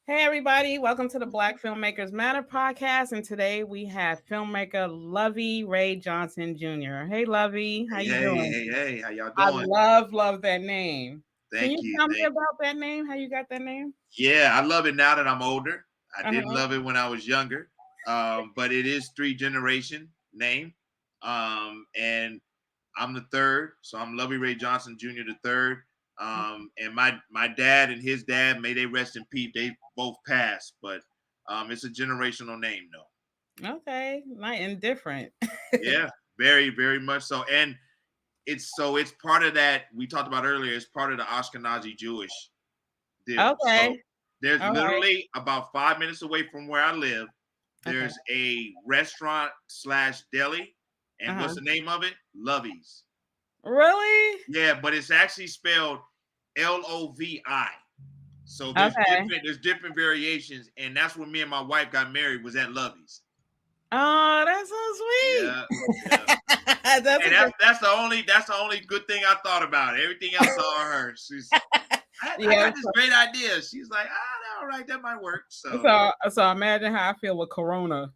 Hey everybody, welcome to the Black Filmmakers Matter podcast. And today we have filmmaker Lovie Ray Johnson Jr. Hey Lovie, how you doing? Hey, how y'all I doing? love that name. Can Thank you you. tell me about that name? How you got that name? Yeah, I love it now that I'm older. I didn't Uh-huh. love it when I was younger. But it is three generation name. And I'm the third, so I'm Lovie Ray Johnson Jr. the third. And my dad and his dad, may they rest in peace. They both passed, but it's a generational name though. Okay, nice and different. Yeah, very, very much so. And it's part of that we talked about earlier. It's part of the Ashkenazi-Jewish deal. So Okay, there's all right. literally about 5 minutes away from where I live. Okay. There's a restaurant slash deli, and Uh-huh. what's the name of it? Lovey's. Really? Yeah, but it's actually spelled Lovi. So Okay. there's different variations, and that's when me and my wife got married. Was at Lovey's. Oh, that's so Yeah, yeah. sweet. That's And a good. that's the only good thing I thought about. Everything else all her. I Yeah. got this great idea. She's like, all right, that might work. So So imagine how I feel with Corona.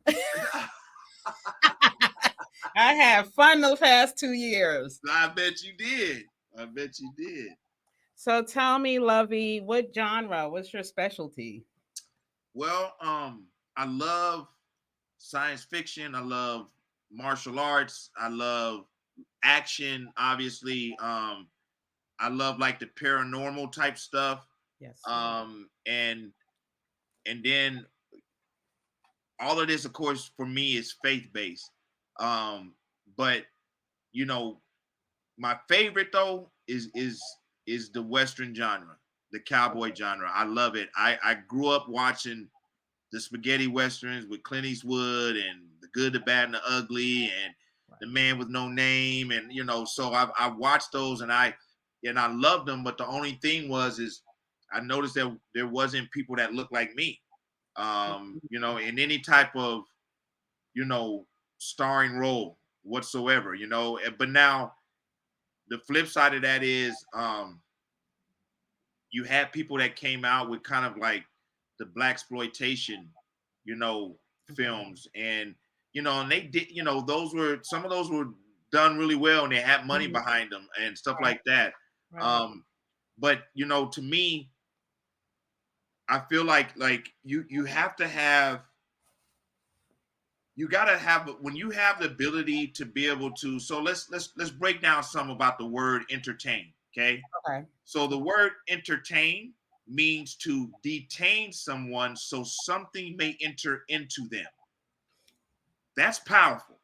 I had fun the past 2 years. I bet you did. I bet you did. So tell me, Lovey, what genre? What's your specialty? Well, I love science fiction. I love martial arts. I love action, obviously. I love like the paranormal type stuff. Yes, sir. And then all of this, of course, for me is faith based. But you know, my favorite though is the Western genre, the cowboy genre. I love it. I grew up watching the spaghetti westerns with Clint Eastwood and The Good, the Bad, and the Ugly, and Right. The Man with No Name, and so I watched those and I loved them. But the only thing is I noticed that there wasn't people that looked like me, in any type of you know starring role whatsoever. But now the flip side of that is you had people that came out with kind of like the black exploitation, you know, Okay. films, and they did, those were some of those were done really well, and they had money Mhm. behind them and stuff Right. like that. Right. But to me, I feel like you have to have you got to have when you have the ability to be able to. So let's break down some about the word entertain. Okay. Okay. So the word entertain means to detain someone so something may enter into them. That's powerful.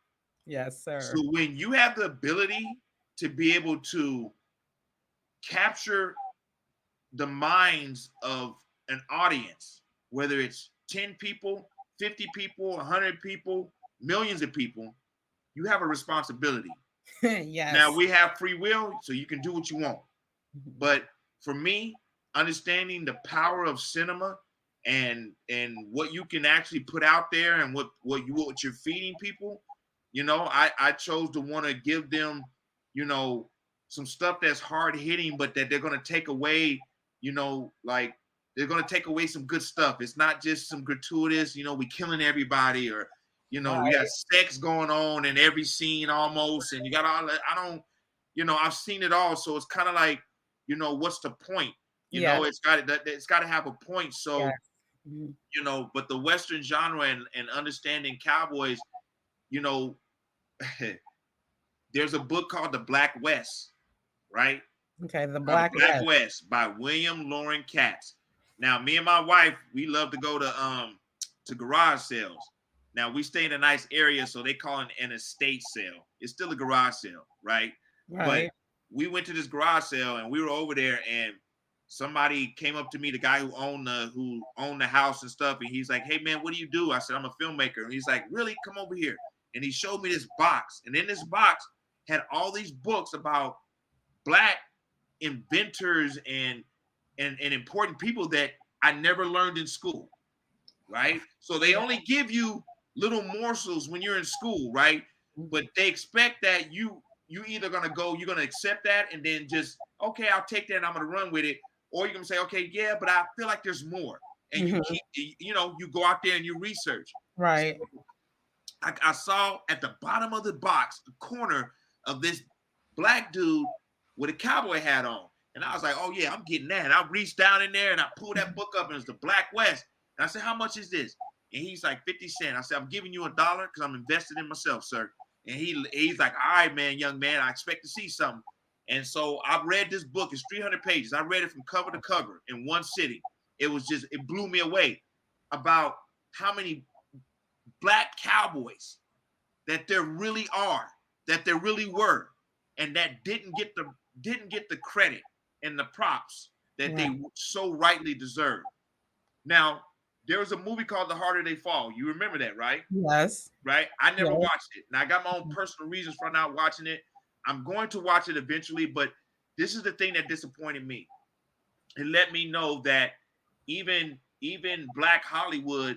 Yes, sir. So when you have the ability to be able to capture the minds of an audience, whether it's 10 people, 50 people, 100 people, millions of people, you have a responsibility. Now Yes. we have free will, so you can do what you want. Mhm. But for me, understanding the power of cinema and what you can actually put out there and what you're feeding people, I chose to want to give them, you know, some stuff that's hard hitting, but that they're gonna take away, like they're gonna take away some good stuff. It's not just some gratuitous, we killing everybody or we got Right. sex going on in every scene almost, and you got all that. I don't, I've seen it all, so it's kind of like what's the point? Yes. It's got to have a point. Yes. So Mhm. but the Western genre and understanding cowboys, you know, there's a book called The Black West, right? Okay. The Or The Black Black West. West by William Loren Katz. Now, me and my wife, we love to go to garage sales. Now we stay in a nice area, so they call it an estate sale. It's still a garage sale, right? But Right. we went to this garage sale and we were over there, and somebody came up to me, the guy who owned the house and stuff, and he's like, "Hey man, what do you do?" I said, "I'm a filmmaker." And he's like, "Really? Come over here." And he showed me this box, and in this box had all these books about black inventors and important people that I never learned in school, right? So they Yeah. only give you little morsels when you're in school, right? But Mhm. they expect that you either you're gonna accept that and then just okay, I'll take that and I'm gonna run with it, or you're gonna say, okay, yeah, but I feel like there's more. and you keep, you go out there and you research. Right. So I saw at the bottom of the box, the corner of this black dude with a cowboy hat on. And I was like, oh yeah, I'm getting that. And I reached down in there and I pulled that book up and it's the Black West. And I said, how much is this? And he's like 50 cents. I said, I'm giving you $1 because I'm invested in myself, sir. And he's like, all right, man, young man, I expect to see something. And so I read this book. It's 300 pages. I read it from cover to cover in one sitting. It blew me away about how many black cowboys that there really are, that there really were, and that didn't get the credit and the props that they so rightly deserve. Now, there was a movie called The Harder They Fall. You remember that, right? Yes. Right? I never watched it. And I got my own personal reasons for not watching it. I'm going to watch it eventually, but this is the thing that disappointed me. It let me know that even Black Hollywood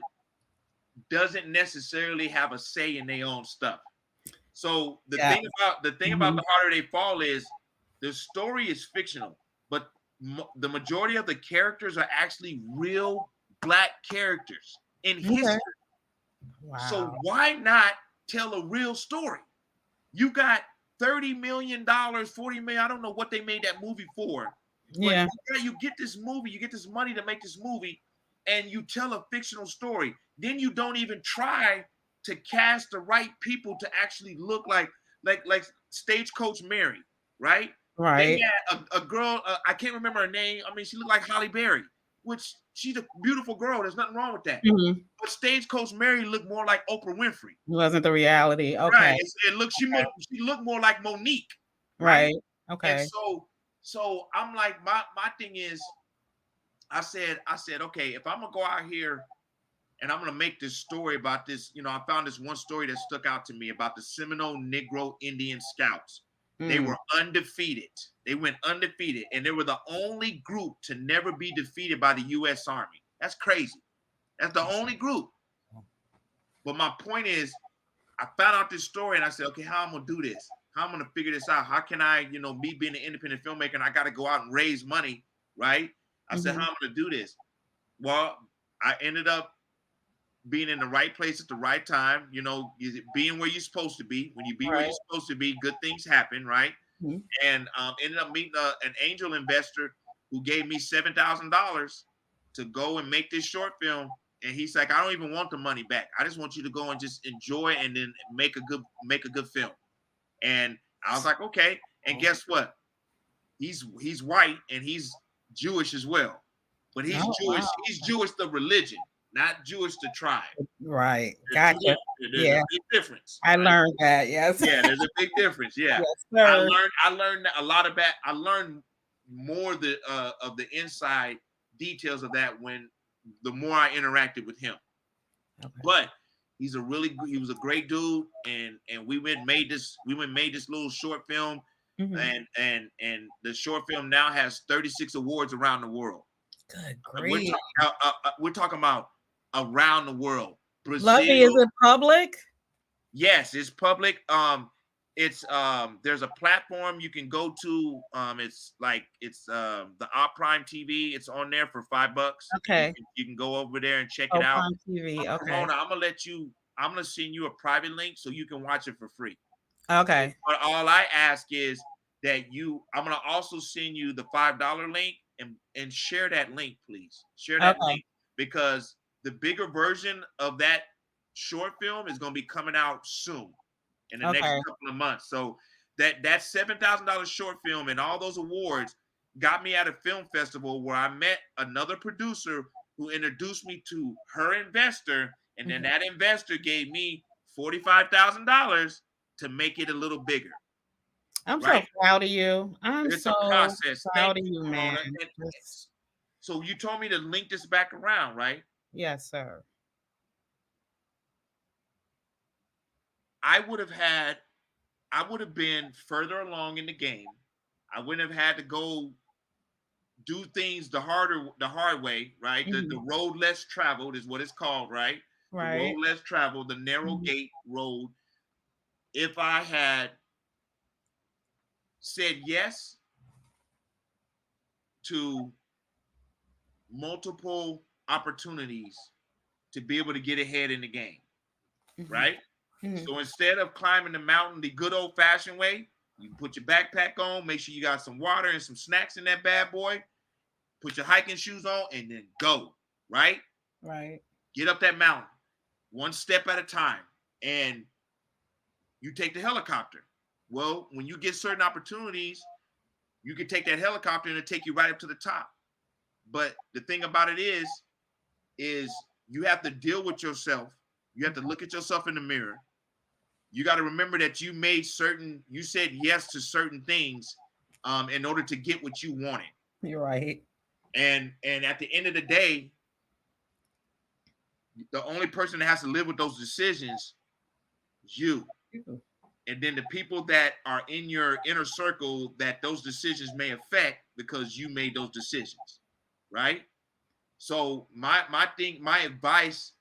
doesn't necessarily have a say in their own stuff. So the thing about The Harder They Fall is the story is fictional, but the majority of the characters are actually real black characters in history. Wow. So why not tell a real story? You got $30 million, $40 million. I don't know what they made that movie for. But you get this movie, you get this money to make this movie, and you tell a fictional story. Then you don't even try to cast the right people to actually look like Stagecoach Mary, right? Right. They had a girl, I can't remember her name. I mean, she looked like Halle Berry, which she's a beautiful girl. There's nothing wrong with that. Mm-hmm. But Stagecoach Mary looked more like Oprah Winfrey. It wasn't the reality. Okay. Right. She looked more like Monique. Right. Okay. And so I'm like, my thing is, I said, okay, if I'm gonna go out here and I'm gonna make this story about this, I found this one story that stuck out to me about the Seminole Negro Indian Scouts. They were undefeated. They went undefeated, and they were the only group to never be defeated by the U.S. Army. That's crazy. That's the only group. But my point is, I found out this story, and I said, okay, how I'm gonna do this? How I'm gonna figure this out? How can I, me being an independent filmmaker, and I got to go out and raise money, right? I said, how I'm gonna do this? Well, I ended up being in the right place at the right time, being where you're supposed to be. When you be where you're supposed to be, good things happen, right? Mm-hmm. And ended up meeting an angel investor who gave me $7,000 to go and make this short film. And he's like, I don't even want the money back. I just want you to go and just enjoy and then make a good film. And I was like, okay. And guess what? He's white and he's Jewish as well. But he's Jewish. Wow. He's Jewish the religion, not Jewish the tribe. Right. Gotcha. There's a big difference. I learned that. Yes. Yeah, there's a big difference. Yeah. Yes, sir. I learned a lot of that. I learned more of the inside details of that the more I interacted with him. Okay. But he was a great dude, and we went and made this little short film, and the short film now has 36 awards around the world. Good grief. We're talking about around the world. Brazil. Lovie, is it public? Yes, it's public. It's there's a platform you can go to. It's the Op Prime TV. It's on there for $5. Okay. You can go over there and check it out. Prime TV. Okay. Ramona, I'm gonna send you a private link so you can watch it for free. Okay. But all I ask is that I'm gonna also send you the $5 link and share that link, please. Share that link, because the bigger version of that short film is going to be coming out soon in the next couple of months. So that $7,000 short film and all those awards got me at a film festival where I met another producer who introduced me to her investor, and then that investor gave me $45,000 to make it a little bigger. I'm so proud of you. It's so a process. Proud of you, man. So you told me to link this back around, right? Yes, sir. I would have been further along in the game. I wouldn't have had to go do things the hard way, right? Mm-hmm. The road less traveled is what it's called, right? Right. The road less traveled, the narrow gate road. If I had said yes to multiple opportunities to be able to get ahead in the game, Mm-hmm. right? Mm-hmm. So instead of climbing the mountain the good old fashioned way, you put your backpack on, make sure you got some water and some snacks in that bad boy, put your hiking shoes on, and then go, right? Right. Get up that mountain, one step at a time, and you take the helicopter. Well, when you get certain opportunities, you can take that helicopter and it'll take you right up to the top. But the thing about it is you have to deal with yourself. You have to look at yourself in the mirror. You got to remember that you said yes to certain things in order to get what you wanted. You're right. And at the end of the day, the only person that has to live with those decisions is you. And then the people that are in your inner circle that those decisions may affect because you made those decisions, right? So my advice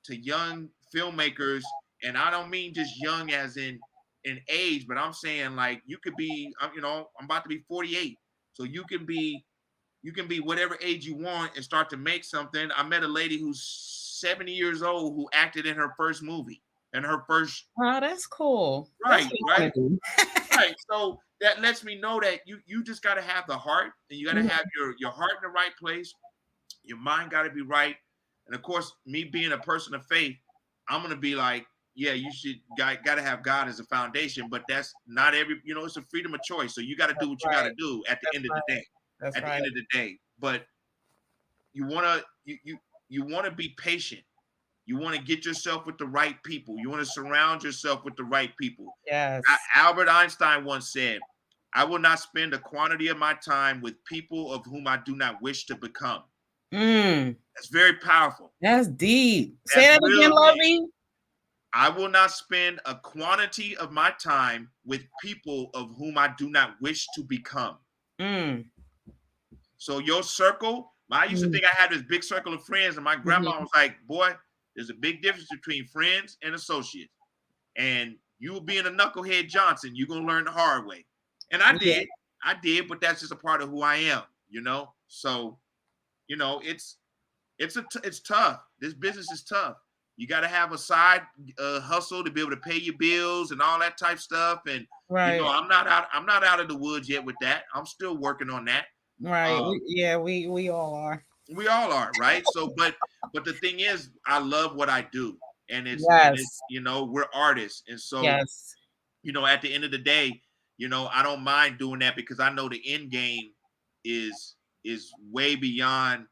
to young filmmakers, and I don't mean just young as in age, but I'm saying like you could be, I'm about to be 48, so you can be whatever age you want and start to make something. I met a lady who's 70 years old who acted in her first movie and her first. Oh, that's cool. Right, that's right. So that lets me know that you just got to have the heart, and you got to have your heart in the right place. Your mind got to be right. And of course, me being a person of faith, I'm going to be like, yeah, you should got to have God as a foundation, but that's not it's a freedom of choice. So you got to do what you got to do at the end of the day. That's at the end of the day. But you want to you want to be patient. You want to get yourself with the right people. You want to surround yourself with the right people. Yes. Albert Einstein once said, I will not spend a quantity of my time with people of whom I do not wish to become. That's very powerful. That's deep. Say that again, Lovie. I will not spend a quantity of my time with people of whom I do not wish to become. So your circle, I used to think I had this big circle of friends, and my grandma was like, boy, there's a big difference between friends and associates. And you being a knucklehead Johnson, you're going to learn the hard way. And I did, but that's just a part of who I am, So, it's tough. This business is tough. You got to have a side hustle to be able to pay your bills and all that type stuff. And I'm not out of the woods yet with that. I'm still working on that. Right. We all are. We all are, right? So, but the thing is, I love what I do, and it's we're artists, and so at the end of the day, I don't mind doing that because I know the end game is way beyond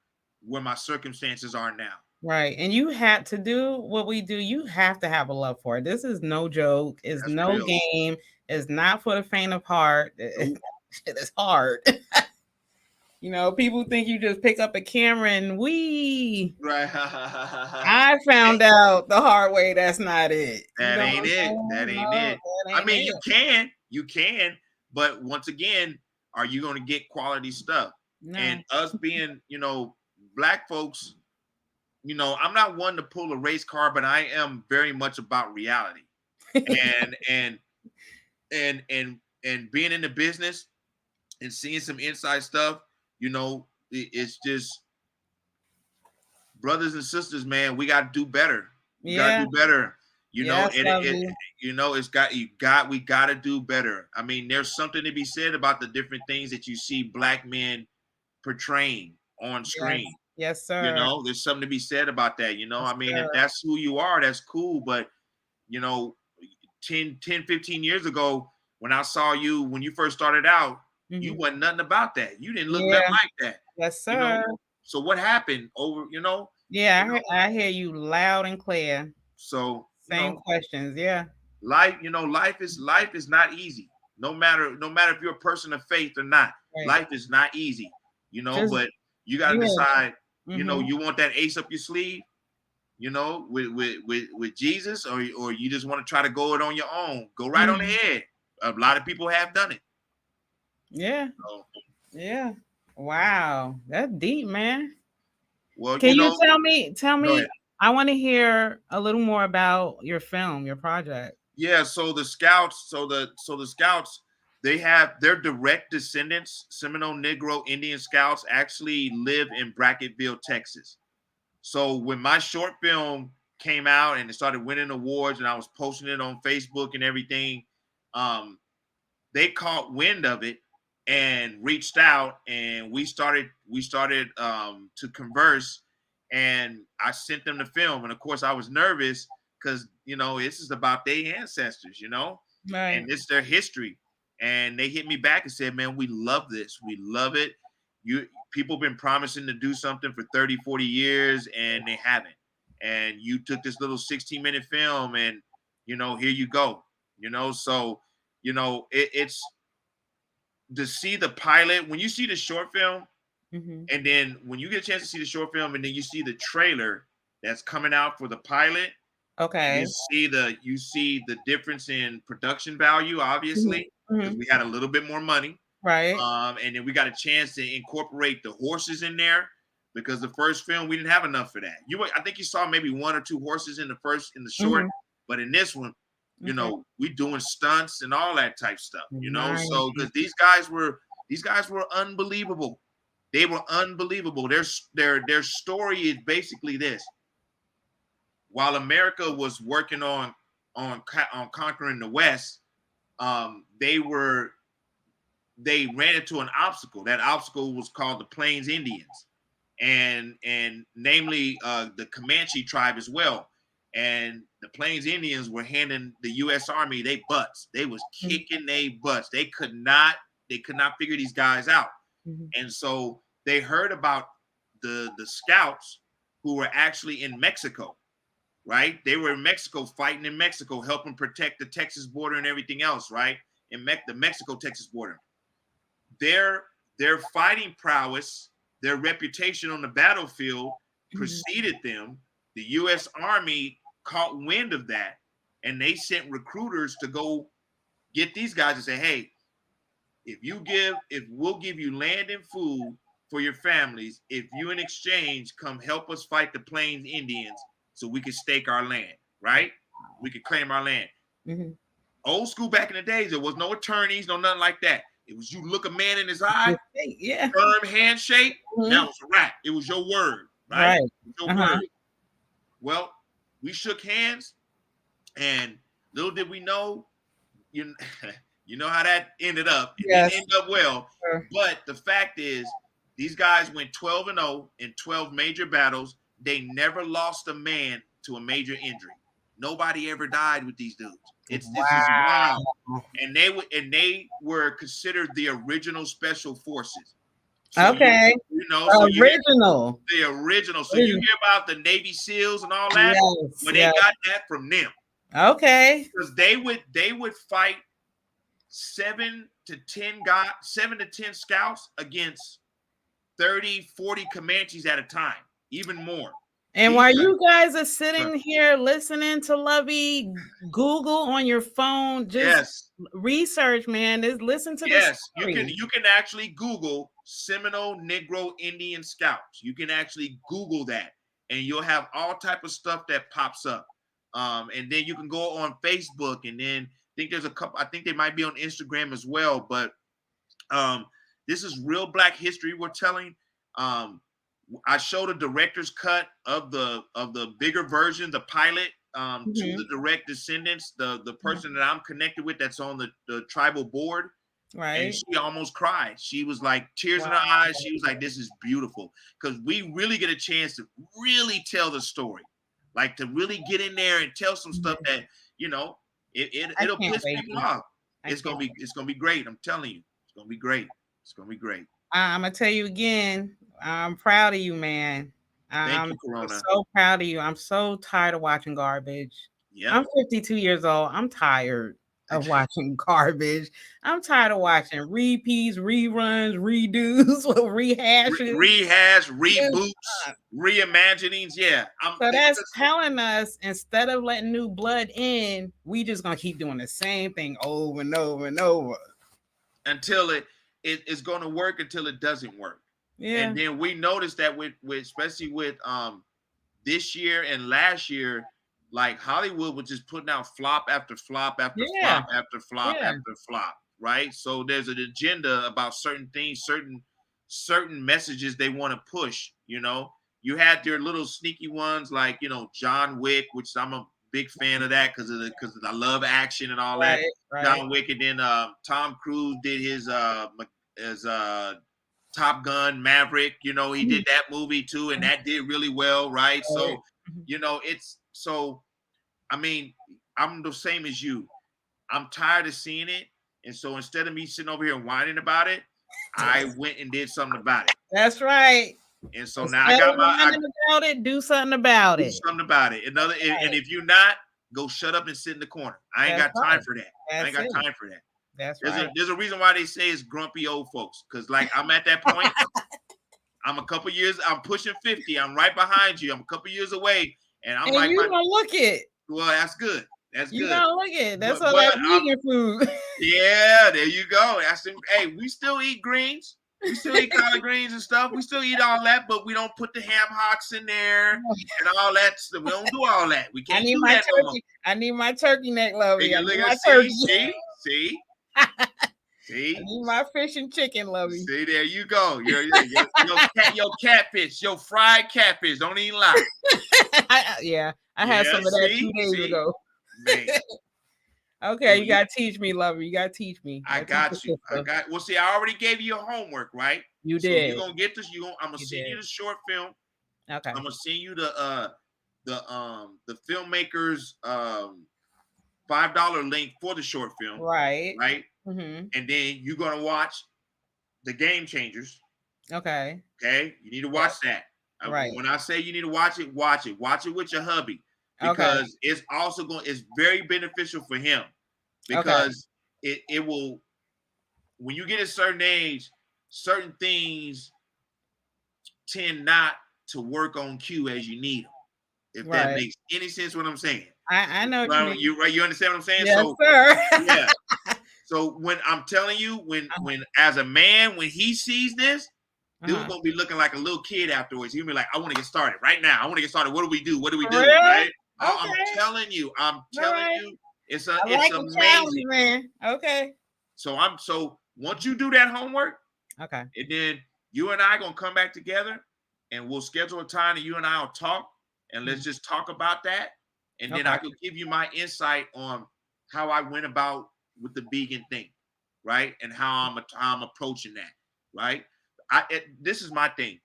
where my circumstances are now. Right. And you had to do what we do. You have to have a love for it. This is no joke. It's That's no real. Game. It's not for the faint of heart. It is hard. People think you just pick up a camera and Right. I found out the hard way. That's not it. That ain't it. I mean, you can, but once again, are you going to get quality stuff? No. And us being, Black folks, I'm not one to pull a race card, but I am very much about reality. and being in the business and seeing some inside stuff, it's just brothers and sisters, man. We got to do better. We got to do better. We got to do better. I mean, there's something to be said about the different things that you see Black men portraying on screen. Yes, sir. There's something to be said about that. I mean, if that's who you are, that's cool. But 10, 15 years ago, when I saw you, when you first started out, you wasn't nothing about that. You didn't look nothing like that. Yes, sir. So what happened over, Yeah, I hear you loud and clear. So same questions. Yeah. Life is not easy. No matter if you're a person of faith or not, life is not easy. But you gotta decide, you want that ace up your sleeve, with Jesus, or you just want to try to go it on your own. Go right on ahead. A lot of people have done it. Yeah. Yeah. Wow. That's deep, man. Well, can you tell me, I want to hear a little more about your film, your project. Yeah. So the Scouts, they have their direct descendants, Seminole Negro Indian Scouts, actually live in Brackettville, Texas. So when my short film came out and it started winning awards and I was posting it on Facebook and everything, they caught wind of it and reached out, and we started to converse, and I sent them the film. And of course I was nervous because this is about their ancestors, and Right. this is their history. And they hit me back and said, man, we love this, we love it. People been promising to do something for 30-40 years and they haven't, and you took this little 16-minute film and here you go. So it's to see the pilot. When you see the short film, Mm-hmm. and then when you get a chance to see the short film, and then you see the trailer that's coming out for the pilot, Okay. you see the difference in production value, obviously, Mm-hmm. because Mm-hmm. we had a little bit more money. Right. And then we got a chance to incorporate the horses in there, because the first film we didn't have enough for that. I think you saw maybe 1 or 2 horses in the short, Mm-hmm. but in this one, Okay. we doing stunts and all that type stuff. Nice. So because these guys were unbelievable. They were unbelievable. Their story is basically this: while America was working on conquering the West, they ran into an obstacle. That obstacle was called the Plains Indians, and namely the Comanche tribe as well. And the Plains Indians were handing the U.S. Army they butts. They was kicking they butts. They could not figure these guys out. Mm-hmm. And so they heard about the scouts who were actually in Mexico, right? They were in Mexico, fighting in Mexico, helping protect the Texas border and everything else, right? In the Mexico-Texas border. Their fighting prowess, their reputation on the battlefield preceded them. The U.S. Army caught wind of that, and they sent recruiters to go get these guys and say, hey, if we'll give you land and food for your families, if you in exchange come help us fight the Plains Indians so we can stake our land, right? We could claim our land. Mm-hmm. Old school back in the days, there was no attorneys, no nothing like that. It was you look a man in his eye, Yeah. firm handshake, Mm-hmm. that was a wrap. It was your word, right? Right. It was your word. Well, we shook hands, and little did we know, you know how that ended up. It Yes. didn't end up well. Sure. But the fact is, these guys went 12-0 in 12 major battles. They never lost a man to a major injury. Nobody ever died with these dudes. This is wild. And they were considered the original special forces. So Okay. Original. The original. So you hear about the Navy SEALs and all that. Yes. Well, they got that from them. Okay. Because they would fight 7 to 10 scouts against 30-40 Comanches at a time, even more. And while you guys are sitting here listening to Lovie, Google on your phone, just research, man. Just listen to this. Yes, you can actually Google Seminole Negro Indian Scouts. You can actually Google that, and you'll have all type of stuff that pops up. And then you can go on Facebook, and then I think there's a couple. I think they might be on Instagram as well. But this is real Black history we're telling. I showed a director's cut of the bigger version, the pilot, to the direct descendants, the person that I'm connected with that's on the tribal board. Right. And she almost cried. She was like, tears in her eyes. She was like, this is beautiful. Because we really get a chance to really tell the story. Like to really get in there and tell some stuff that, it'll piss people off. It's gonna be great. I'm telling you. It's gonna be great. It's gonna be great. I'm gonna tell you again. I'm proud of you, man. Thank you, Corona. I'm so proud of you. I'm so tired of watching garbage. Yeah. I'm 52 years old. I'm tired of watching garbage. I'm tired of watching repeats, reruns, redos, rehashes, reboots, reimaginings. Yeah. So that's telling us instead of letting new blood in, we just gonna keep doing the same thing over and over and over until it's going to work until it doesn't work. Yeah. And then we noticed that with especially with this year and last year, like Hollywood was just putting out flop after flop after flop after flop after flop, right? So there's an agenda about certain things, certain messages they want to push, you had their little sneaky ones like, you know, John Wick, which I'm a big fan of that because I love action and all that. Right. John Wick, and then Tom Cruise did his Top Gun Maverick. You know, he did that movie too, and that did really well, right? So, you know, I mean, I'm the same as you. I'm tired of seeing it, and so instead of me sitting over here whining about it, I went and did something about it. That's right. And so now I got about it. Do something about it. Do something about it. And if you're not, go shut up and sit in the corner. I ain't got time for that. I ain't got time for that. That's there's a reason why they say it's grumpy old folks. Because like I'm at that point. I'm pushing 50. I'm right behind you. I'm a couple years away. And I'm like, you don't look it. Well, that's good. That's good. You don't look it. That's all that vegan food. Yeah, there you go. Hey, we still eat greens. We still eat collard greens and stuff. We still eat all that, but we don't put the ham hocks in there and all that stuff. We don't do all that. We can't do that no more. I need my turkey neck, Lovie. I need my turkey. See? I need my fish and chicken, Lovie. See, there you go. Your catfish, your fried catfish. Don't even lie. I had some of that 2 days ago. Man. Okay, you gotta teach me, Lovie. You gotta teach me. I got you. Well, see, I already gave you your homework, right? You did. You're gonna get this. I'm gonna send you the short film. Okay. I'm gonna send you the Filmmakers $5 link for the short film. Right. Right. Mm-hmm. And then you're gonna watch the Game Changers. Okay. Okay. You need to watch that. Right. When I say you need to watch it with your hubby. Because it's also it's very beneficial for him, because it will, when you get a certain age, certain things tend not to work on cue as you need them. If that makes any sense, what I'm saying. I know what you mean. You understand what I'm saying? Yes, sir. Yeah. So when I'm telling you, when as a man, when he sees this, dude's gonna be looking like a little kid afterwards. He'll be like, I want to get started right now. I want to get started. What do we do? What do we do? Really? Right? I'm telling you, it's amazing, challenge, man. Okay. So once you do that homework, and then you and I gonna come back together, and we'll schedule a time that you and I will talk, and let's just talk about that, and then I can give you my insight on how I went about with the vegan thing, right, and how I'm approaching that, right. This is my thing.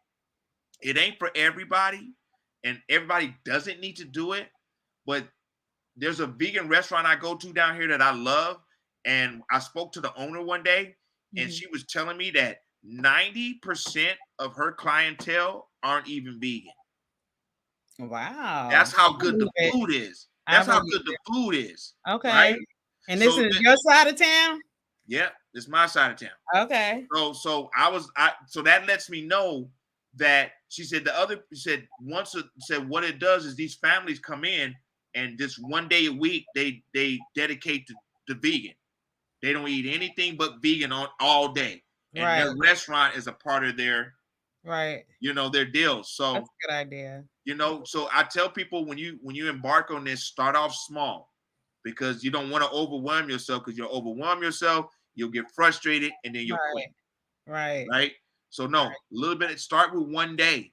It ain't for everybody, and everybody doesn't need to do it. But there's a vegan restaurant I go to down here that I love. And I spoke to the owner one day, and she was telling me that 90% of her clientele aren't even vegan. Wow. That's how good the food is. That's how good the food is. Okay. Right? And this is your side of town? Yeah, this is my side of town. Okay. So so that lets me know that she said what it does is these families come in, and just 1 day a week they dedicate to vegan. They don't eat anything but vegan all day. And their restaurant is a part of their their deal. So that's a good idea. So I tell people, when you embark on this, start off small, because you don't want to overwhelm yourself, because you'll overwhelm yourself, you'll get frustrated, and then you'll quit. Right. So no, a little bit, start with 1 day.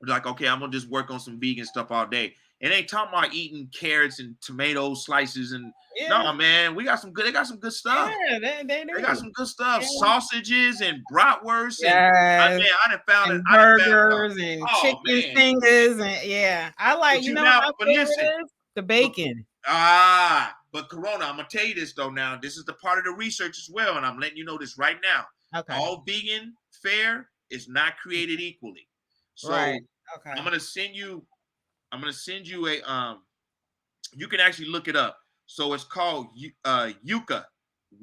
Like, okay, I'm gonna just work on some vegan stuff all day. It ain't talking about eating carrots and tomato slices and no, man, they got some good stuff. Yeah, they got some good stuff. Yeah. Sausages and bratwurst. Yes. And I found it. Burgers and chicken fingers and I like my favorite is the bacon. But Corona, I'm gonna tell you this though. Now, this is the part of the research as well, and I'm letting you know this right now. Okay. All vegan fare is not created equally. So I'm gonna send you a you can actually look it up. So it's called Yuka,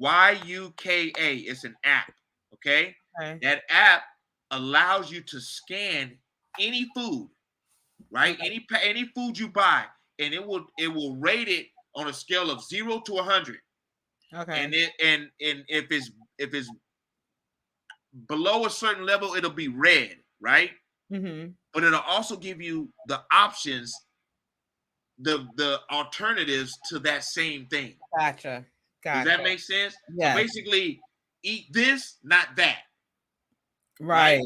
YUKA. It's an app. Okay. That app allows you to scan any food, right? Any food you buy, and it will rate it on a scale of 0 to 100. Okay. And if it's below a certain level, it'll be red, right? Mm-hmm. But it'll also give you the options, the alternatives to that same thing. Gotcha. Does that make sense? Yeah. So basically, eat this, not that. Right.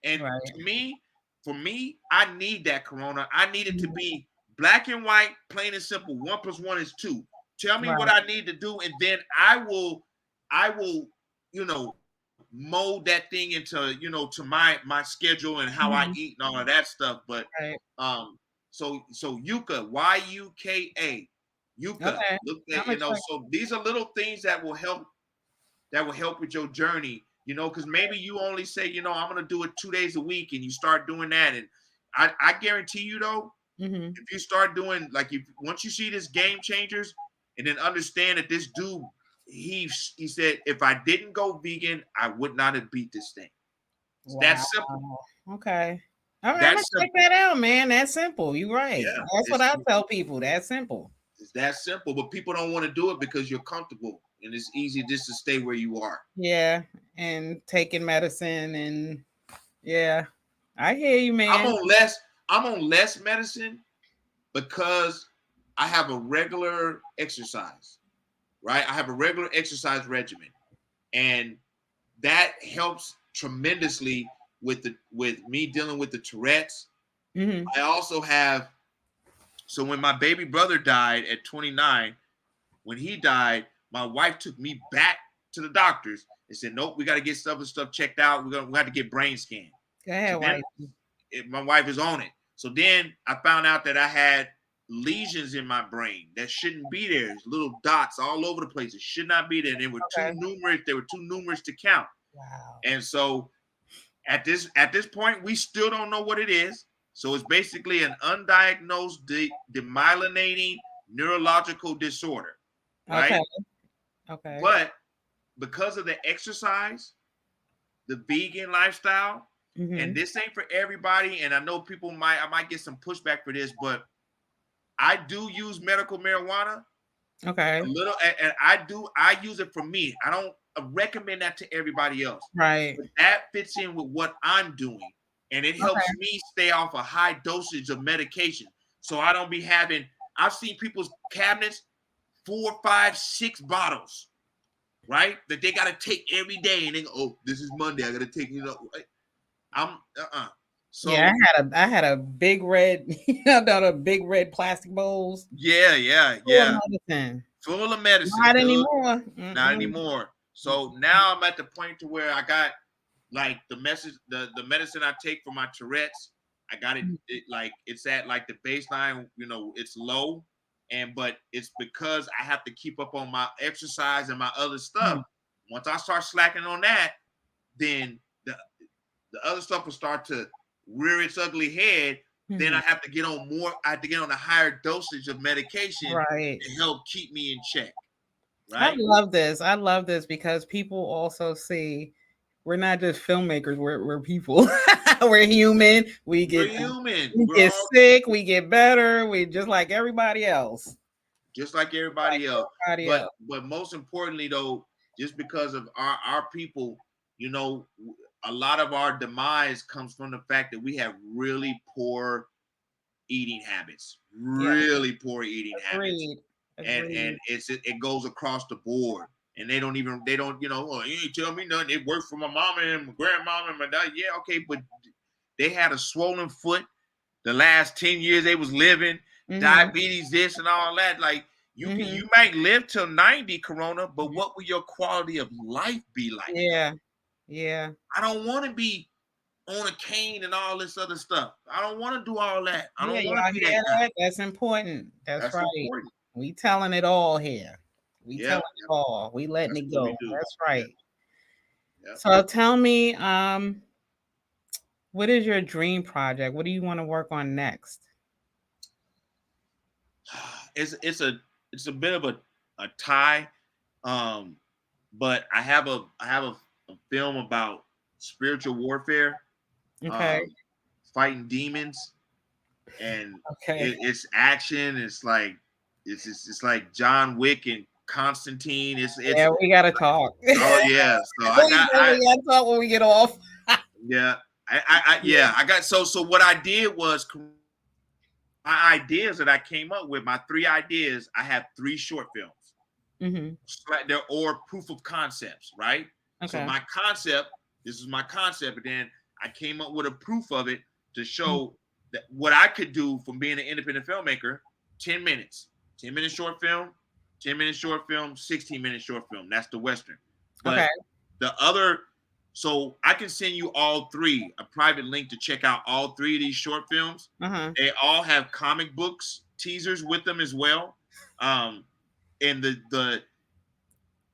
And to me, for me, I need that Corona. I need it to be black and white, plain and simple. 1 + 1 is 2. Tell me what Right. I need to do, and then I will, mold that thing into, to my schedule and how I Mhm. eat and all of that stuff. But Right. so Yuka, Yuka, Yuka. Okay. Look I'm at, excited. so these are little things that will help with your journey, because maybe you only say, I'm gonna do it 2 days a week, and you start doing that. And I guarantee you though, Mhm. if you start doing, like, if once you see this Game Changers, and then understand that this dude, he said, if I didn't go vegan, I would not have beat this thing. It's that Wow. simple. Okay. All right, I'm gonna That's check simple. that out, man. That's simple. You're right. Yeah, That's what it's I tell people. That's simple. it's that simple. But people don't want to do it because you're comfortable, and it's easy just to stay where you are. Yeah. And taking medicine and yeah. I hear you, I'm man. on less. I'm on less medicine because I have a regular exercise, right? I have a regular exercise regimen, and that helps tremendously with me dealing with the Tourette's. Hmm. I also have, so when my baby brother died at 29, when he died, my wife took me back to the doctors and said, "Nope, we got to get stuff checked out. We have to get brain scan." Go So ahead, then wife. my wife is on it. So then I found out that I had lesions in my brain that shouldn't be there. There's little dots all over the place. It should not be there. They were too Okay. numerous. They were too numerous to count. Wow. And so at this point, we still don't know what it is. So it's basically an undiagnosed demyelinating neurological disorder, Okay. right? Okay. But because of the exercise, the vegan lifestyle, and Hmm. this ain't for everybody, and I know I might get some pushback for this, but I do use medical marijuana a Okay. little, and I use it for me. I don't recommend that to everybody else, Right. but that fits in with what I'm doing, and it helps Okay. me stay off a high dosage of medication, so I don't be having. I've seen people's cabinets 4, 5, 6 bottles, right? That they got to take every day, and they go, "Oh, this is Monday. I got to take I'm Yeah, So I had a big red, down a big red plastic bowls yeah, yeah, full of yeah. medicine. Full of medicine, Not dude. anymore. Not Mm-mm. anymore. So now I'm at the point to where I got, like, the medicine I take for my Tourette's. I got it like it's at like the baseline, it's low, but it's because I have to keep up on my exercise and my other stuff. Mhm. Once I start slacking on that, then the other stuff will start to rear its ugly head. Then Mhm. I have to get on more. I have to get on a higher dosage of medication Right. to help keep me in check. I Right? love this. I love this because people also see we're not just filmmakers, we're people. We're human. We're human. We We're get all sick, we get better, we just like everybody else. just like Like everybody else. everybody But else. but most importantly, though, just because of our people, you know, a lot of our demise comes from the fact that we have really poor eating habits. Yeah, Really poor eating habits. agreed. And Agreed. it goes across the board, and they don't oh, you ain't tell me nothing. It worked for my mama and my grandmama and my dad. Yeah, okay, but they had a swollen foot the last 10 years they was living, Mhm. diabetes, this and all that. Like, Mhm. you might live till 90, Corona, but what will your quality of life be like though? Yeah. Yeah. I don't want to be on a cane and all this other stuff. I don't want to do all that. I Yeah, don't want to y'all be that hear guy. that? That's important. That's That's right. important. We telling it all here. We telling Yep. it all. We letting That's it what we go. do. That's Yep. right. Yep. So tell me, what is your dream project? What do you want to work on next? It's a bit of a tie. Um, but I have a film about spiritual warfare, Okay. um, fighting demons, and Okay. it's action. It's like it's like John Wick and Constantine. It's Yeah, we gotta talk. we Oh yeah. So definitely gotta talk when we get off. yeah. I got so what I did was my ideas that I came up with, my 3 ideas. I have 3 short films. Hmm. They're or proof of concepts, right? So Okay. this is my concept, and then I came up with a proof of it to show that what I could do from being an independent filmmaker. 10 minutes, 10-minute short film, 10-minute short film, 16-minute short film. That's the Western. But Okay. the other, so I can send you all three, a private link to check out all three of these short films. They all have comic books teasers with them as well. And the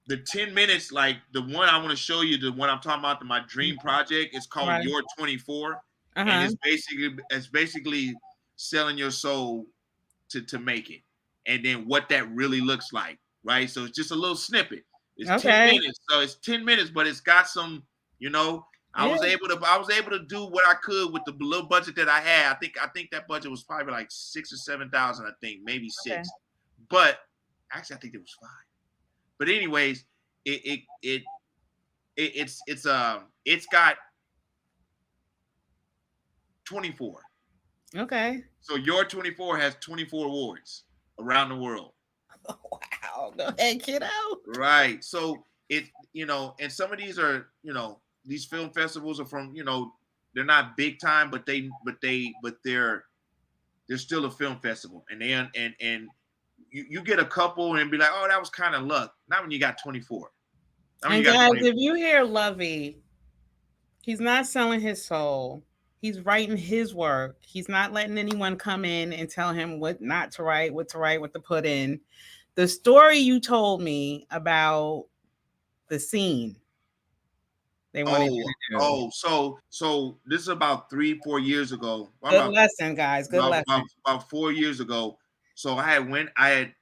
10 minutes, like the one I want to show you, the one I'm talking about, my dream project, is called Right. Your 24. And it's basically selling your soul to make it, and then what that really looks like, right? So it's just a little snippet. It's 10 minutes, so it's 10 minutes, but it's got some, I was able to do what I could with the little budget that I had. I think that budget was probably like 6,000 or 7,000, I think, maybe 6. But actually, I think it was 5. But anyways, it's got 24. Okay. So Your 24 has 24 awards around the world. Oh, wow. Go ahead, kiddo. Right. So and some of these are, these film festivals are from, they're not big time, but they're still a film festival. And you get a couple and be like, oh, that was kind of luck. Not when you got 24. And guys, if you hear Lovie, he's not selling his soul. He's writing his work. He's not letting anyone come in and tell him what not to write, what to put in. The story you told me about the scene they wanted you to do. So this is about 3-4 years ago. Good lesson, guys. Good lesson. About 4 years ago. So I had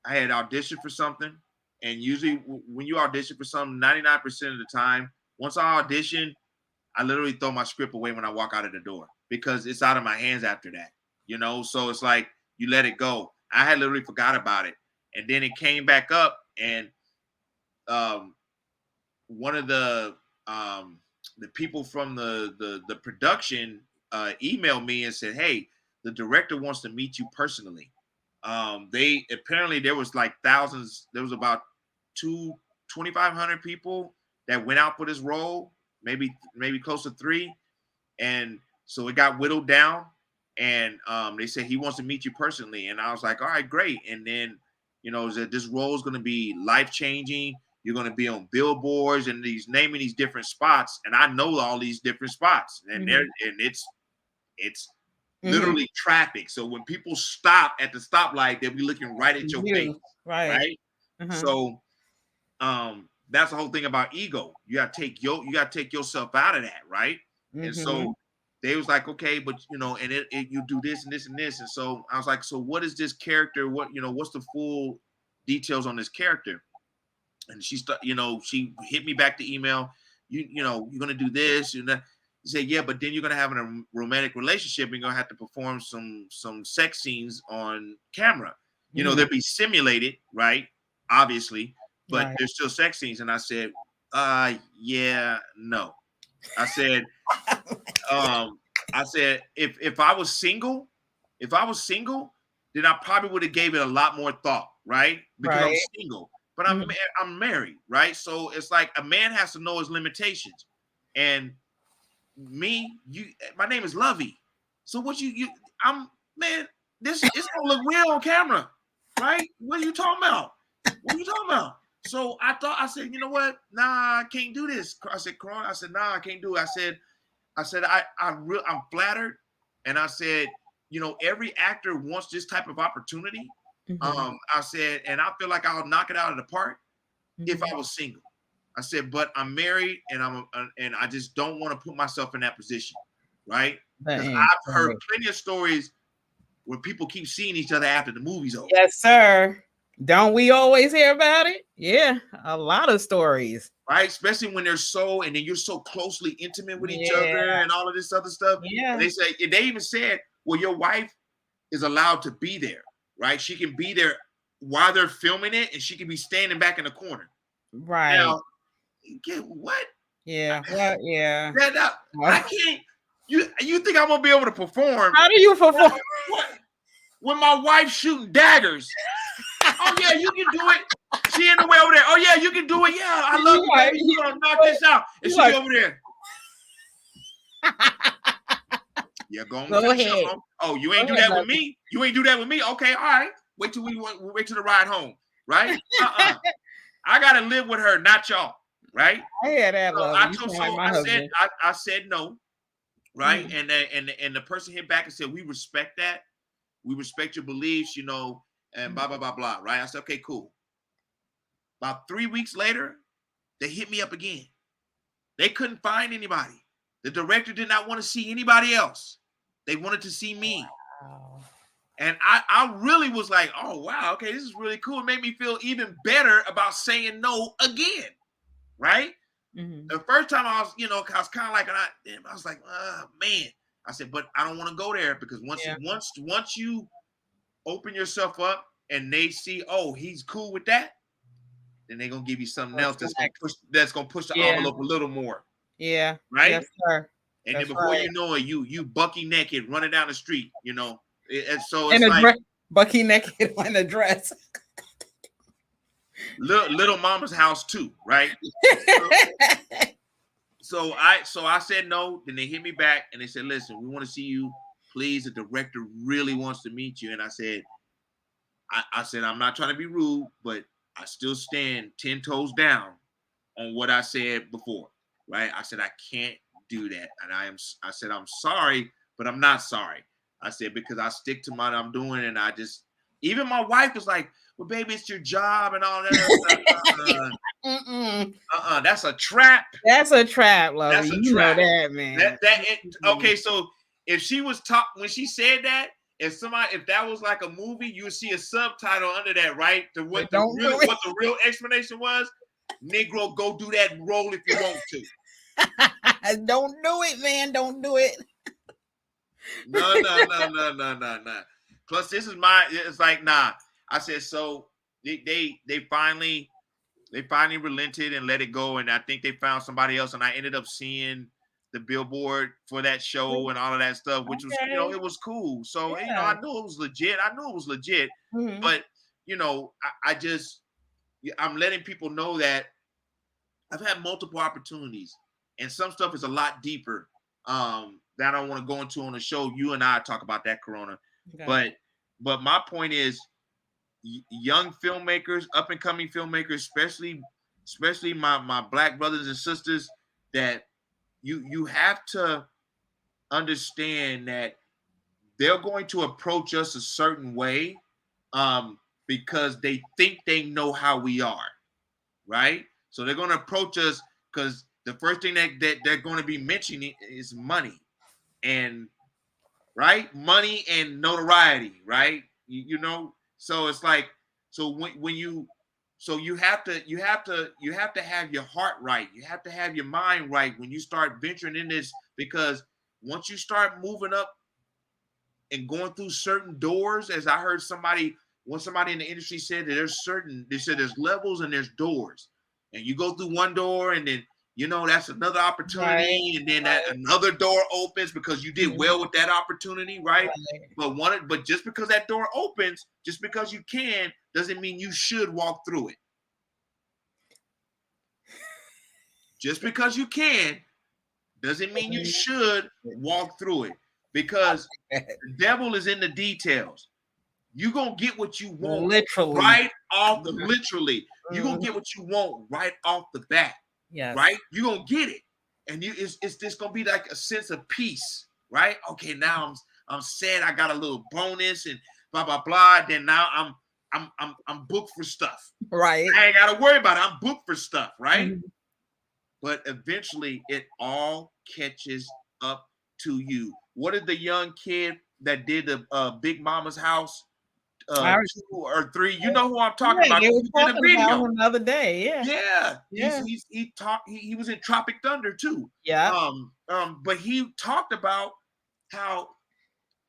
auditioned for something, and usually when you audition for something, 99% of the time, once I audition, I literally throw my script away when I walk out of the door because it's out of my hands after that, So it's like you let it go. I had literally forgot about it, and then it came back up, and one of the people from the production emailed me and said, "Hey, the director wants to meet you personally." There was like thousands. There was about 2,500 people that went out for this role. Maybe close to 3, and so it got whittled down, and they said he wants to meet you personally, and I was like, all right, great. And then this role is going to be life-changing. You're going to be on billboards and naming these different spots, and I know all these different spots, and it's literally traffic. So when people stop at the stoplight, they'll be looking right at your face, right? So that's the whole thing about ego. You gotta take yourself out of that, right? And so they was like, okay, but and you do this and this and this. And so I was like, so what is this character? What's the full details on this character? And she hit me back the email. You're gonna do this and that. He said, yeah, but then you're gonna have a romantic relationship and you're gonna have to perform some sex scenes on camera. They'll be simulated, right? Obviously. But there's still sex scenes. And I said, yeah, no. I said, if I was single, then I probably would have gave it a lot more thought, right? Because I'm single, but I'm married, right? So it's like a man has to know his limitations. And my name is Lovie. So this it's gonna look weird on camera, right? What are you talking about? So I said, you know what? Nah, I can't do this. I said, nah, I can't do it. I said, I'm flattered. And I said, every actor wants this type of opportunity. I said, and I feel like I'll knock it out of the park if I was single. I said, but I'm married and I just don't want to put myself in that position. Right? Because I've heard plenty of stories where people keep seeing each other after the movie's over. Yes, sir. Don't we always hear about it? Yeah, a lot of stories. Right, especially when and then you're so closely intimate with each other and all of this other stuff. Yeah. And they even said, well, your wife is allowed to be there, right? She can be there while they're filming it, and she can be standing back in the corner. Right. Now, get what? Yeah. What? Yeah. I can't. You think I'm gonna be able to perform? How do you perform? When my wife's shooting daggers. Oh yeah, you can do it. She in the way over there. Oh yeah, you can do it. Yeah, I love you, baby. You gonna knock this out. And she over there. You're going to Go finish up, ahead. home. Oh, you Go ain't do ahead, that with Lovie. me. You ain't do that with me. Okay, all right. Wait till we wait till the ride home, right? I gotta live with her, not y'all, right? I hear that, So Lovie. I You told, sound so like my husband. I said no, right? And the person hit back and said, we respect that. We respect your beliefs, and blah blah blah blah, right? I said, okay, cool. About 3 weeks later, they hit me up again. They couldn't find anybody. The director did not want to see anybody else. They wanted to see me. Wow. And I really was like, oh, wow, okay, this is really cool. It made me feel even better about saying no again, right? The first time I was, I was kind of like, I was like, oh, man. I said, but I don't want to go there because once you open yourself up and they see, oh, he's cool with that, then they're gonna give you something else that's gonna push the envelope a little more. Yeah. Right? Yes, sir. And That's then before right. you know it, you bucky naked running down the street, And so In it's a like bucky naked in a dress. little mama's house too, right? So I said no. Then they hit me back and they said, listen, we want to see you. Please, the director really wants to meet you. And I said, I'm not trying to be rude, but I still stand 10 toes down on what I said before, right? I said I can't do that, and I said I'm sorry, but I'm not sorry. I said because I stick to what I'm doing, and I just even my wife was like, "Well, baby, it's your job and all that." That's a trap. That's a trap, Lovie. That's a you trap. know that, man. Okay, so if she was when she said that, if that was like a movie, you would see a subtitle under that, right? What the real explanation was. Negro, go do that role if you want to. Don't do it, man. Don't do it. No. Plus, this is it's like, nah. I said, so they finally relented and let it go. And I think they found somebody else. And I ended up seeing the billboard for that show and all of that stuff, which was, it was cool. So, I knew it was legit. But, I'm letting people know that I've had multiple opportunities, and some stuff is a lot deeper that I don't want to go into on the show. You and I talk about that, Corona. Okay. But my point is, young filmmakers, up and coming filmmakers, especially my Black brothers and sisters, that you have to understand that they're going to approach us a certain way because they think they know how we are, right? So they're going to approach us because the first thing that they're going to be mentioning is money, and right, money and notoriety, right? So it's like, so when you have to have your heart right, you have to have your mind right when you start venturing in this, because once you start moving up and going through certain doors, as I heard somebody in the industry said that there's levels and there's doors, and you go through one door and then that's another opportunity, and then that another door opens because you did well with that opportunity, right? But just because that door opens, just because you can, doesn't mean you should walk through it. Just because you can doesn't mean you should walk through it, because the devil is in the details. You're going to get what you want literally right off the literally. You're going to get what you want right off the bat. Yes. Right? You're going to get it. And it's just going to be like a sense of peace, right? Okay, now I'm sad, I got a little bonus and blah blah blah. Then now I'm booked for stuff. Right. I ain't got to worry about it. I'm booked for stuff, right? Mm-hmm. But eventually it all catches up to you. What did the young kid that did the Big Mama's House 2 or 3? You know who I'm talking about. He was talking about him the other day. Yeah. He was in Tropic Thunder too. Yeah. But he talked about how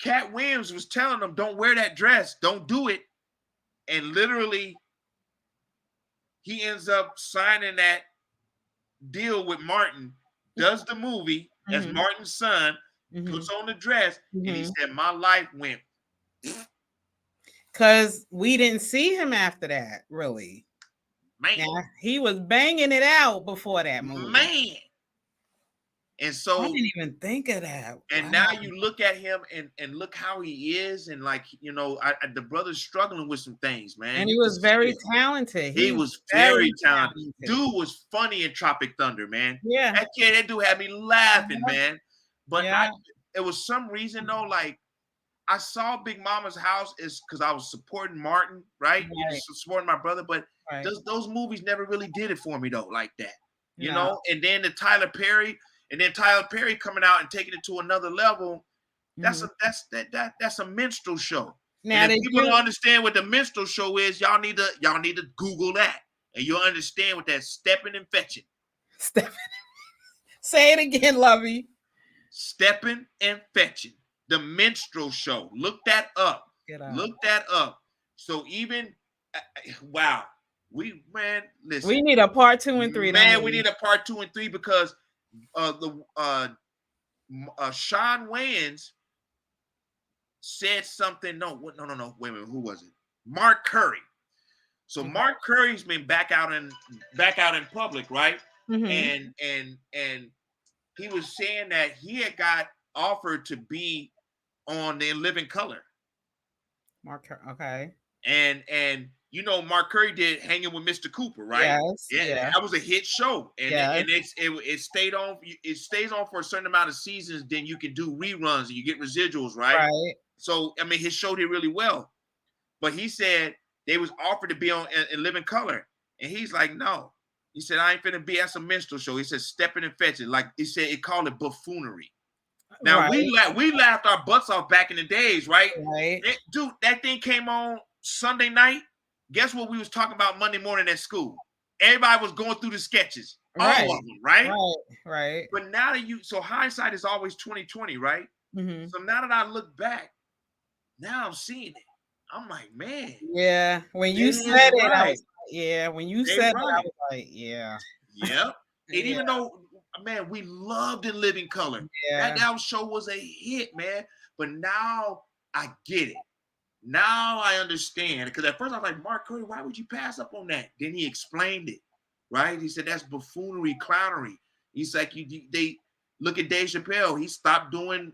Cat Williams was telling him, don't wear that dress, don't do it. And literally he ends up signing that deal with Martin, does the movie as Martin's son, puts on the dress, and he said, my life went. Because we didn't see him after that, really. Man. Yeah, he was banging it out before that movie. Man. And I so, didn't even think of that. and Wow. now you look at him and look how he is, and like, you know, the brother's struggling with some things, man. And You he can was see very it. talented. He He's was very very talented. talented. Dude was funny in Tropic Thunder, man. Yeah. That dude had me laughing, Yeah. man. But Yeah. it was some reason though, like I saw Big Mama's House is because I was supporting Martin, right? Right. Supporting my brother, but Right. those movies never really did it for me though, like that, you No. know. And then Tyler Perry coming out and taking it to another level. That's a minstrel show. And Now if did people don't you understand what the minstrel show is, y'all need to Google that, and you'll understand what that's stepping and fetching. say it again, Lovey? Stepping and fetching. The minstrel show. Look that up. Look that up. So even wow, listen. We need a part 2 and 3. Man, we need a part 2 and 3 because Sean Wayans said something. No. Wait a minute. Who was it? Mark Curry. So Mark Curry's been back out in public, right? Mm-hmm. And he was saying that he had got offered to be on the Living Color. Okay. And you know Mark Curry did Hanging with Mr. Cooper, right? Yes. Yeah. That was a hit show, and yes. it stayed on. It stays on for a certain amount of seasons. Then you can do reruns and you get residuals, right? Right. So I mean, his show did really well, but he said they was offered to be on in Living Color, and he's like, no. He said, I ain't finna be at some minstrel show. He said, stepping and fetching. Like he said, it called it buffoonery. Now right. we laughed our butts off back in the days, right? Right. Dude, that thing came on Sunday night. Guess what we was talking about Monday morning at school? Everybody was going through the sketches, all of them, right? Right. But now that so hindsight is always 2020, right? Mm-hmm. So now that I look back, now I'm seeing it. I'm like, man. Yeah. When you said it, I was like, when you said it, I was like, yeah. Yep. And even though, man, we loved In Living Color. Yeah. That show was a hit, man. But now I get it. Now I understand. Because at first I was like, Mark Curry, why would you pass up on that? Then he explained it, right? He said that's buffoonery, clownery. He's like, they look at Dave Chappelle. He stopped doing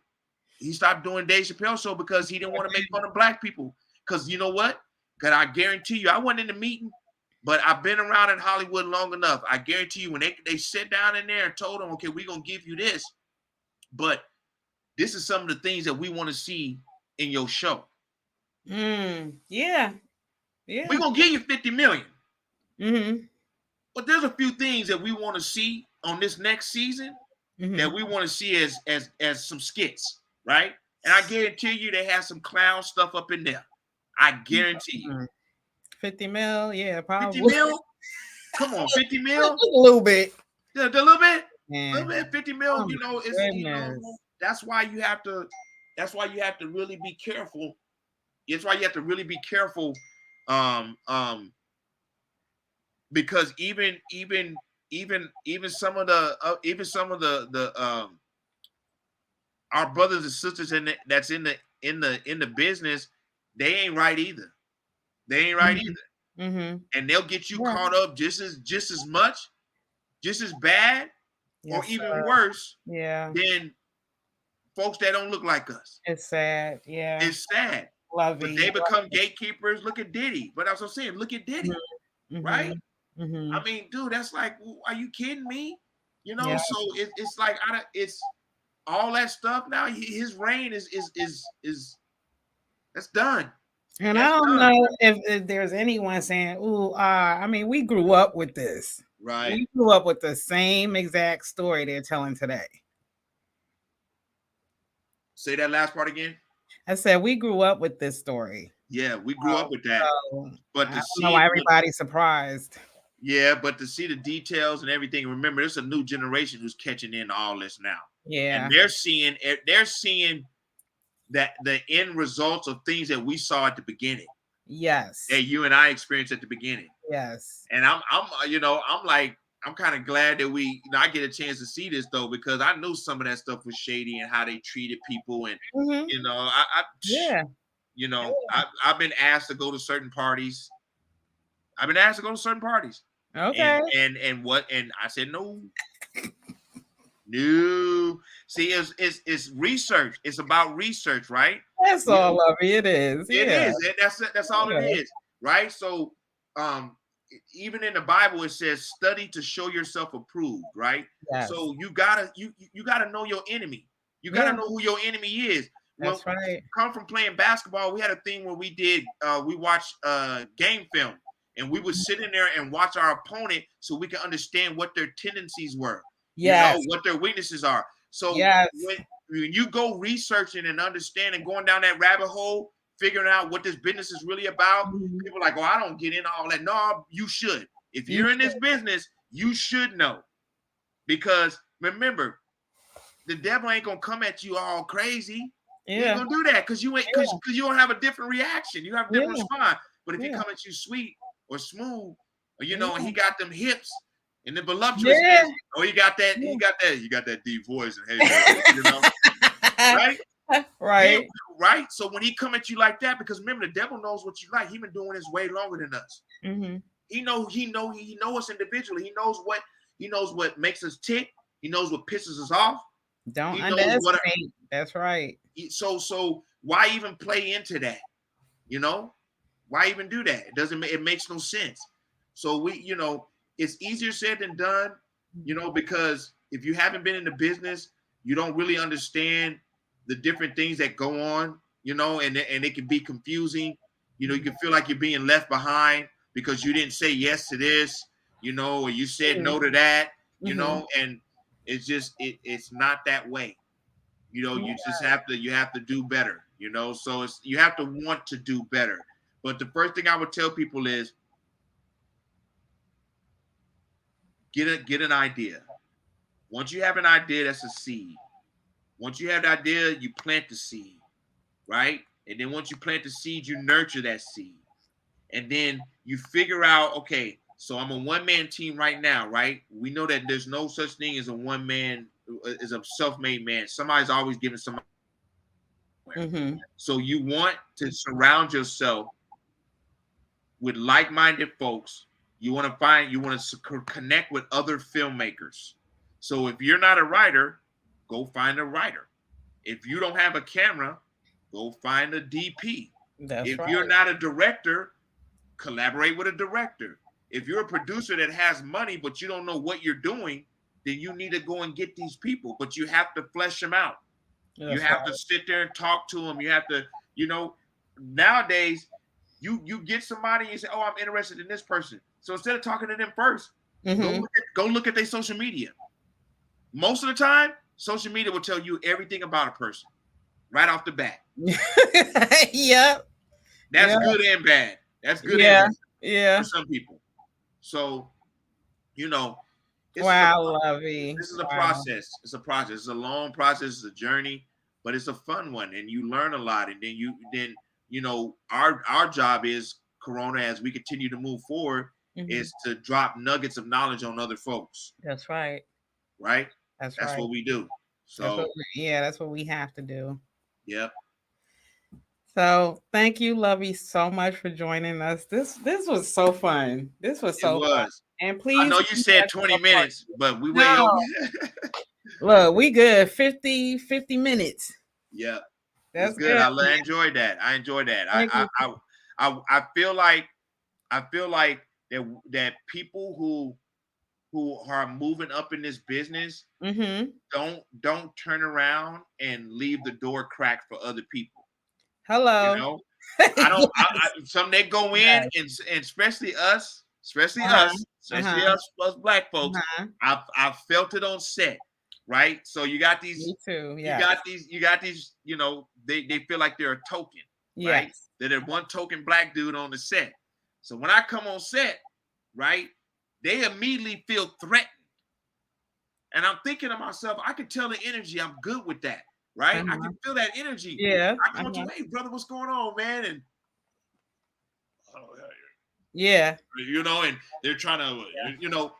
Dave Chappelle show because he didn't want to make fun of black people. Because you know what? Because I guarantee you, I wasn't in the meeting, but I've been around in Hollywood long enough. I guarantee you, when they sit down in there and told them, okay, we're going to give you this, but this is some of the things that we want to see in your show. Yeah. We're going to give you $50 million. Mm-hmm. But there's a few things that we want to see on this next season that we want to see as some skits, right? And I guarantee you they have some clown stuff up in there. I guarantee you. 50 mil, yeah, probably. 50 mil? Come on, 50 mil? A little bit. Yeah, a little bit. Yeah. A little bit. 50 mil, you know, that's why you have to really be careful. That's why you have to really be careful. Because even some of the our brothers and sisters that's in the business, they ain't right either. They ain't right either. Mm-hmm. And they'll get you caught up just as much, just as bad, or even worse than folks that don't look like us. It's sad. Yeah. It's sad. But they become gatekeepers. Look at Diddy. But that's what I'm saying. Look at Diddy. Mm-hmm. Right? Mm-hmm. I mean, dude, that's like, are you kidding me? You know, so it's like it's all that stuff now. His reign is that's done. And I don't know if there's anyone saying, I mean, we grew up with this. Right. We grew up with the same exact story they're telling today. Say that last part again. I said we grew up with this story. Yeah, we grew up with that. But I don't know why everybody's surprised. Yeah, but to see the details and everything, remember, there's a new generation who's catching in all this now. Yeah. And they're seeing that the end results of things that we saw at the beginning. Yes. That you and I experienced at the beginning. Yes. And I'm kind of glad that I get a chance to see this though, because I knew some of that stuff was shady and how they treated people. And, I've been asked to go to certain parties. Okay. And I said, no, No. See, it's research. It's about research, right? That's all, Lovey. It is. It Yeah. is. That's all it Yeah. is, right? So, even in the Bible, it says, "Study to show yourself approved," right? Yes. So you gotta know your enemy. You gotta Yeah. know who your enemy is. When That's right. come from playing basketball, we had a thing where we watched game film, and we would sit in there and watch our opponent so we can understand what their tendencies were, Yes. what their weaknesses are. So Yes. when you go researching and understanding, going down that rabbit hole, figuring out what this business is really about, people are like, oh, I don't get in all that. No, you should. If you're in this business, you should know. Because remember, the devil ain't gonna come at you all crazy. He ain't gonna do that because you ain't because you don't have a different reaction. You have a different response. But if he come at you sweet or smooth, or and he got them hips and the voluptuousness, or you got that deep voice and hey, right? Right. Right. So when he come at you like that, because remember, the devil knows what you like. He's been doing this way longer than us. He know us individually. He knows what makes us tick. He knows what pisses us off. Don't underestimate. That's right. So why even play into that? Why even do that? It makes no sense. So it's easier said than done, because if you haven't been in the business, you don't really understand the different things that go on, and it can be confusing. You can feel like you're being left behind because you didn't say yes to this, or you said no to that, and it's just it's not that way. You just have to do better, so you have to want to do better. But the first thing I would tell people is get an idea. Once you have an idea, that's a seed. Once you have the idea, you plant the seed, right? And then once you plant the seed, you nurture that seed. And then you figure out, okay, so I'm a one-man team right now, right? We know that there's no such thing as as a self-made man. Somebody's always giving somebody. So you want to surround yourself with like-minded folks. You want to connect with other filmmakers. So if you're not a writer, go find a writer. If you don't have a camera, go find a DP. If you're not a director, collaborate with a director. If you're a producer that has money but you don't know what you're doing, then you need to go and get these people. But you have to flesh them out. You have to sit there and talk to them. You have to, nowadays, you get somebody and you say, oh, I'm interested in this person. So instead of talking to them first, go look at their social media. Most of the time, social media will tell you everything about a person right off the bat. Yep. That's good and bad. That's good and bad for some people. So, Lovey. This is a process. It's a process. It's a long process. It's a journey, but it's a fun one, and you learn a lot. And then our job is, Corona, as we continue to move forward, is to drop nuggets of knowledge on other folks. That's right. Right. That's what we do. So that's what we have to do. Yep. So thank you, Lovey, so much for joining us. This was so fun. This was so fun. And please, I know you said 20 minutes, but we way over. Look, we good. 50 minutes. Yeah. That's good. I enjoyed that. I feel like that people who are moving up in this business don't turn around and leave the door cracked for other people. Hello. I don't. Some they go in and especially us, us black folks. I've felt it on set, right? So you got these. Me too. You got these. They feel like they're a token, right? That they're one token black dude on the set. So when I come on set, right, they immediately feel threatened, and I'm thinking to myself, I can tell the energy. I'm good with that. Right? I can feel that energy. Yeah. I come to you, hey, brother, what's going on, man? And and they're trying to,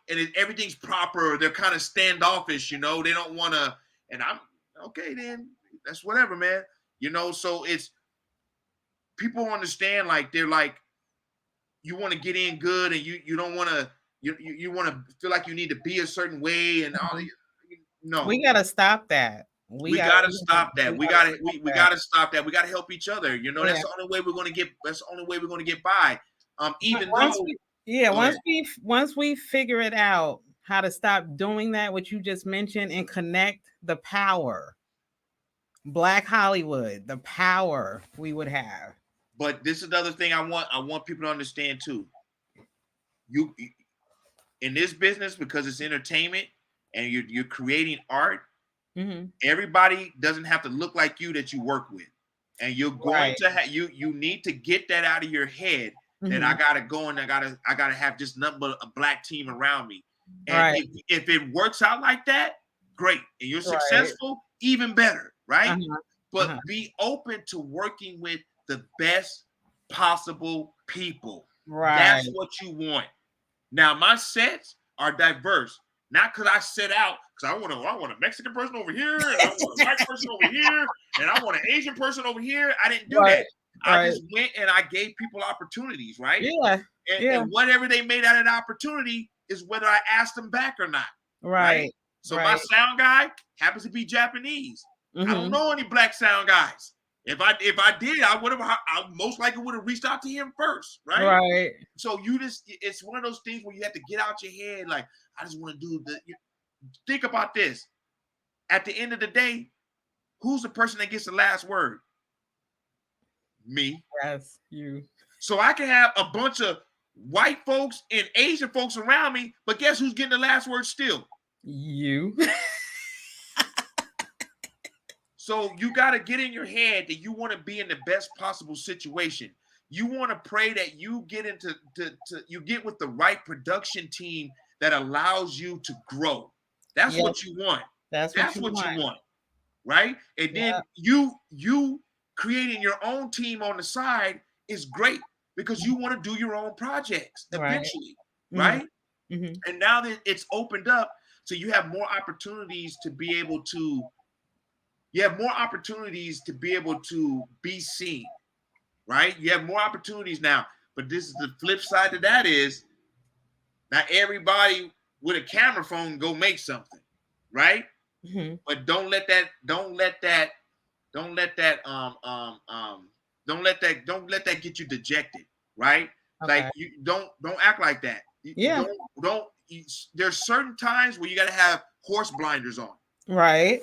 and everything's proper. They're kind of standoffish, they don't want to, and I'm okay, then that's whatever, man. So it's people understand, like, they're like, you want to get in good and you don't want to, you want to feel like you need to be a certain way and all. No. We gotta stop that. We gotta stop that. We gotta stop that. We gotta help each other. You know, Yeah. that's the only way we're gonna get. That's the only way we're gonna get by. Even Once though, we, yeah, go ahead. once we figure it out how to stop doing that, what you just mentioned, and connect the power, Black Hollywood, the power we would have. But this is the other thing I want people to understand too. You in this business, because it's entertainment and you're creating art. Mm-hmm. Everybody doesn't have to look like you that you work with, and you're going to have you need to get that out of your head that I gotta go and I gotta have just nothing but a black team around me. And if it works out like that, great, and you're successful, even better, right? But be open to working with the best possible people. That's what you want. Now my sets are diverse. Not because I set out, because I want a Mexican person over here, and I want a white person over here, and I want an Asian person over here. I didn't do that. I just went and I gave people opportunities, right? Yeah. And whatever they made out of the opportunity is whether I asked them back or not. Right. So my sound guy happens to be Japanese. I don't know any black sound guys. If I did, I most likely would have reached out to him first, right? Right. So it's one of those things where you have to get out your head, like, I just want to do think about this. At the end of the day, who's the person that gets the last word? Me. Yes, you. So I can have a bunch of white folks and Asian folks around me, but guess who's getting the last word still? You. So you got to get in your head that you want to be in the best possible situation. You want to pray that you get you get with the right production team that allows you to grow. That's what you want. That's what you want. Right? And then you creating your own team on the side is great because you want to do your own projects eventually. Right? And now that it's opened up, so you have more opportunities to be able to be seen, right? You have more opportunities now. But this is the flip side to that is not everybody with a camera phone go make something, right? But don't let that get you dejected, right? Like you don't act like that. There's certain times where you got to have horse blinders on. Right?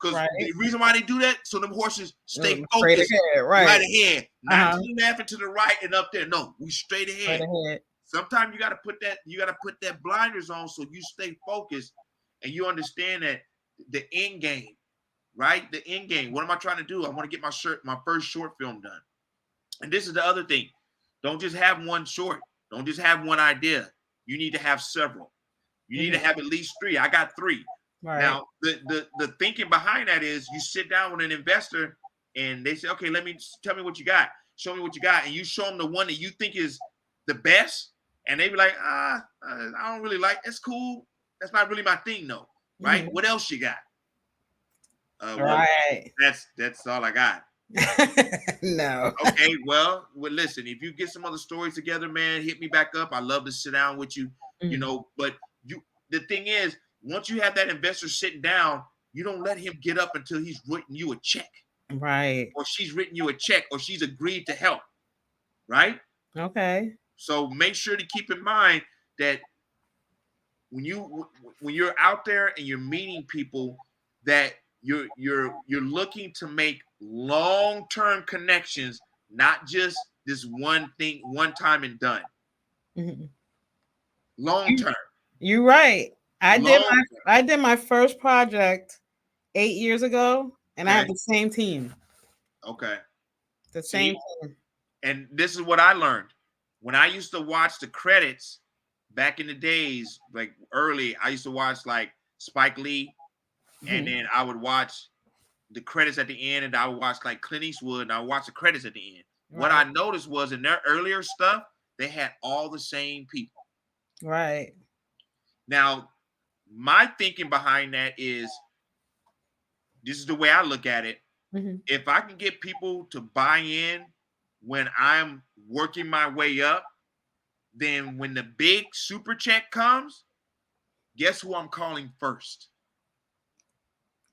Because the reason why they do that, so them horses stay focused right ahead, not to the left and to the right and up there. No, we straight ahead. Sometimes you got to put that blinders on so you stay focused and you understand that the end game, right? The end game. What am I trying to do? I want to get my first short film done. And this is the other thing. Don't just have one short. Don't just have one idea. You need to have several. You need to have at least 3. I got 3. Now, the thinking behind that is you sit down with an investor and they say, okay, tell me what you got. Show me what you got. And you show them the one that you think is the best. And they be like, I don't really like, it's cool. That's not really my thing though. Right? What else you got? That's all I got. No. Okay, well, listen, if you get some other stories together, man, hit me back up. I love to sit down with you, you know, but the thing is, once you have that investor sitting down, you don't let him get up until he's written you a check. Right. Or she's written you a check or she's agreed to help. Right? Okay. So make sure to keep in mind that when you're out there and you're meeting people, that you're looking to make long-term connections, not just this one thing, one time and done. Long-term. You're right. I did my first project 8 years ago, and I have the same team. Okay. The same team. And this is what I learned. When I used to watch the credits back in the days, like early, I used to watch like Spike Lee, and then I would watch the credits at the end, and I would watch like Clint Eastwood, and I would watch the credits at the end. What I noticed was in their earlier stuff, they had all the same people. Right. Now, my thinking behind that is, this is the way I look at it. If I can get people to buy in when I'm working my way up, then when the big super check comes, guess who I'm calling first?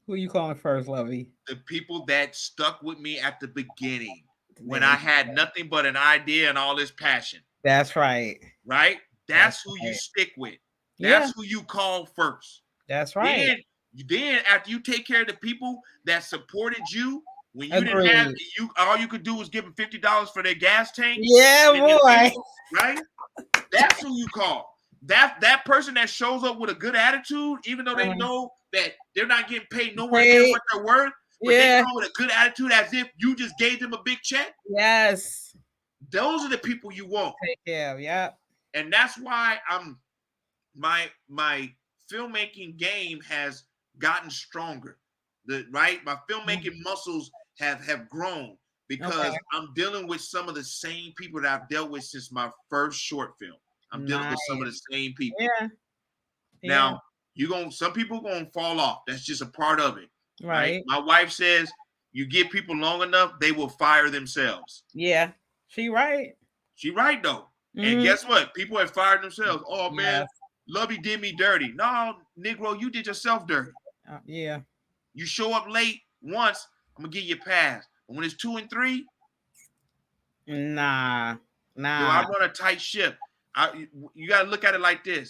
Who you calling first, Lovey? The people that stuck with me at the beginning when There I you had go. nothing but an idea and all this passion, That's right. right? That's That's who you right. stick with. Yeah, That's who you call first. that's right. Then, then after you take care of the people that supported you when you didn't have Agreed. you, all you could do was give them $50 for their gas tank, Yeah, and then boy. right? That's who you call. That person that shows up with a good attitude, even though they know that they're not getting paid nowhere near Paid. what they're worth, but they Yeah. come with a good attitude as if you just gave them a big check. Yes. Those are the people you want. Take care of. Yeah. And that's why my filmmaking game has gotten stronger. My filmmaking muscles have grown because Okay. I'm dealing with some of the same people that I've dealt with since my first short film. I'm dealing with some of the Nice. same people. Yeah. Yeah. Now, some people gonna fall off. That's just a part of it, right? Right. My wife says you give people long enough, they will fire themselves. Yeah. She right. She right though. And Mm-hmm. guess what? People have fired themselves. Oh man, Yes. Lovey did me dirty. No, Negro, you did yourself dirty. Yeah. You show up late once, I'm gonna give you a pass. And when it's 2 and 3, Nah. I Nah. run a tight ship. You gotta look at it like this.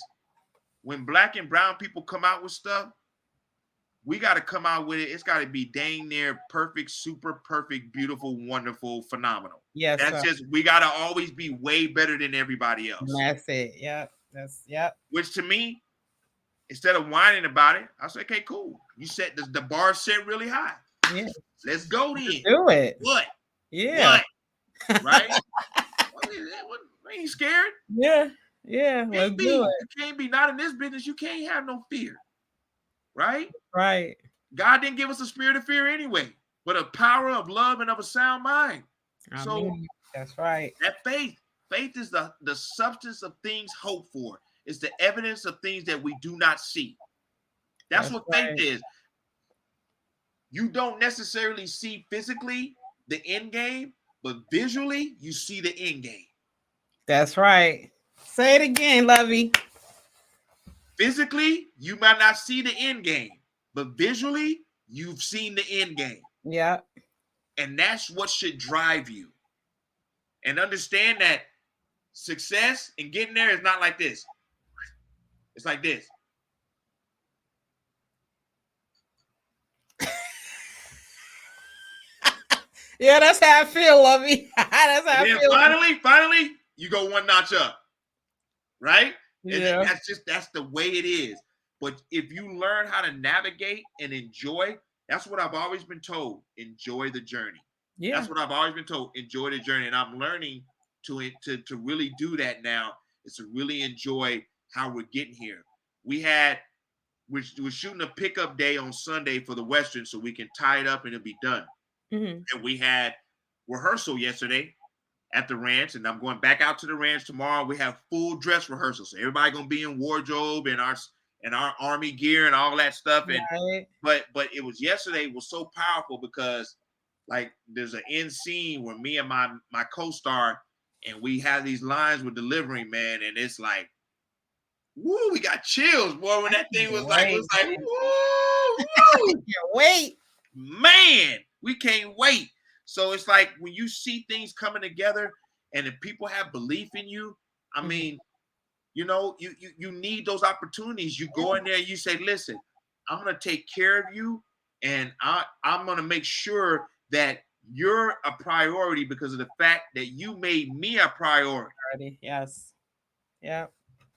When black and brown people come out with stuff, we got to come out with it. It's got to be dang near perfect, super perfect, beautiful, wonderful, phenomenal. Yes, That's sir. just, we got to always be way better than everybody else. That's it. Yep. Yep. Which to me, instead of whining about it, I say, okay, cool. You set the bar set really high. Yeah. Let's go then. Do it. What? Yeah. What? Right? Ain't you scared? Yeah. Yeah. Let's do it. You can't be, not in this business. You can't have no fear. Right? Right. God didn't give us a spirit of fear anyway, but a power of love and of a sound mind. That's right. That faith is the substance of things hoped for. It's the evidence of things that we do not see. That's what faith is. You don't necessarily see physically the end game, but visually you see the end game. That's right. Say it again, Lovey. Physically, you might not see the end game, but visually, you've seen the end game. Yeah. And that's what should drive you. And understand that success and getting there is not like this. It's like this. Yeah, that's how I feel, Lovey. That's how I feel. Finally, you go one notch up. Right? Yeah. And that's the way it is. But if you learn how to navigate and enjoy, that's what I've always been told. Enjoy the journey. Yeah. That's what I've always been told. Enjoy the journey. And I'm learning to really do that now. Is to really enjoy how we're getting here. We're shooting a pickup day on Sunday for the Western so we can tie it up and it'll be done. Mm-hmm. And we had rehearsal yesterday at the ranch, and I'm going back out to the ranch tomorrow. We have full dress rehearsals. So everybody gonna be in wardrobe and our army gear and all that stuff. And but it was yesterday was so powerful because like there's an end scene where me and my co-star and we have these lines we're delivering, man, and it's like, woo, we got chills, boy, when that thing was like, woo, can't wait. Man, we can't wait. So it's like when you see things coming together and if people have belief in you, I mean, you know, you need those opportunities. You go in there and you say, listen, I'm going to take care of you and I'm going to make sure that you're a priority because of the fact that you made me a priority. Yes. Yeah.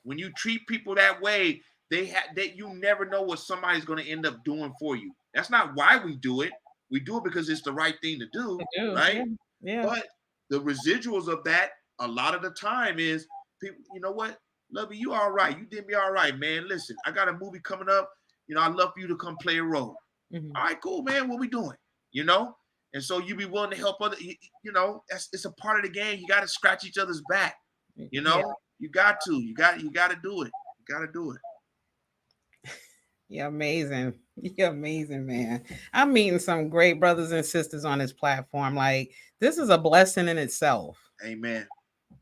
When you treat people that way, that you never know what somebody's going to end up doing for you. That's not why we do it. We do it because it's the right thing to do, right? Yeah. But the residuals of that, a lot of the time is people, you know what? Lovey, you all right. You did me all right, man. Listen, I got a movie coming up. You know, I'd love for you to come play a role. Mm-hmm. All right, cool, man. What we doing? You know? And so you be willing to help other, you know, it's a part of the game. You got to scratch each other's back. You know, you got to do it. You got to do it. You're amazing. You're amazing, man. I'm meeting some great brothers and sisters on this platform. Like, this is a blessing in itself. Amen.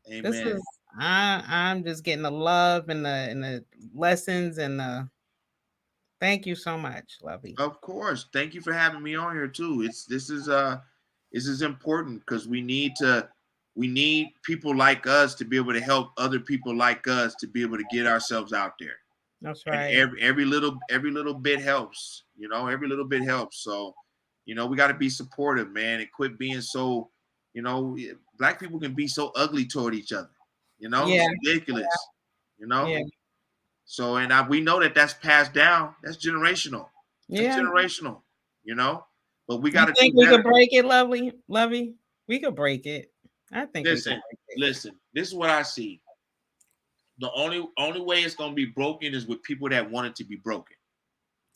This is I'm just getting the love and the lessons and Thank you so much, Lovey. Of course. Thank you for having me on here too. This is important because we need people like us to be able to help other people like us to be able to get ourselves out there. That's And right. every little bit helps, every little bit helps. So, we got to be supportive, man, and quit being so, you know, black people can be so ugly toward each other. Yeah. It's ridiculous, you know. Yeah. So, and we know that that's passed down. That's generational. That's Yeah. generational, you know. But we got You to do think we could better. break it, Lovey? We could break it. I think we could Listen, break it. listen. This is what I see. The only way it's gonna be broken is with people that want it to be broken.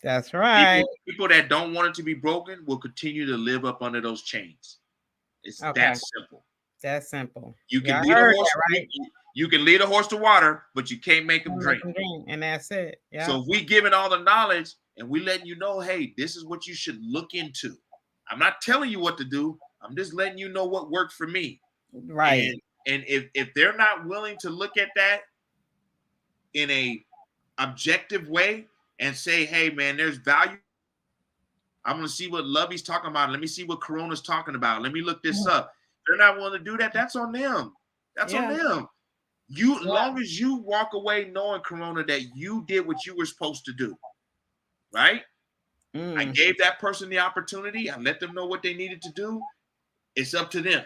That's right. People that don't want it to be broken will continue to live up under those chains. It's Okay. that simple. That's simple. You Yeah, can I lead a heard horse. that, right? You can lead a horse to water, but you can't make him Don't make drink. them drink, and that's it. Yeah. So if we giving all the knowledge and we letting you know, hey, this is what you should look into. I'm not telling you what to do. I'm just letting you know what worked for me. Right. And if they're not willing to look at that in a objective way and say, hey man, there's value. I'm gonna see what Lovey's talking about. Let me see what Corona's talking about. Let me look this up. If they're not willing to do that, that's on them. That's on them. As long as you walk away knowing, Corona, that you did what you were supposed to do, right? I gave that person the opportunity. I let them know what they needed to do. It's up to them.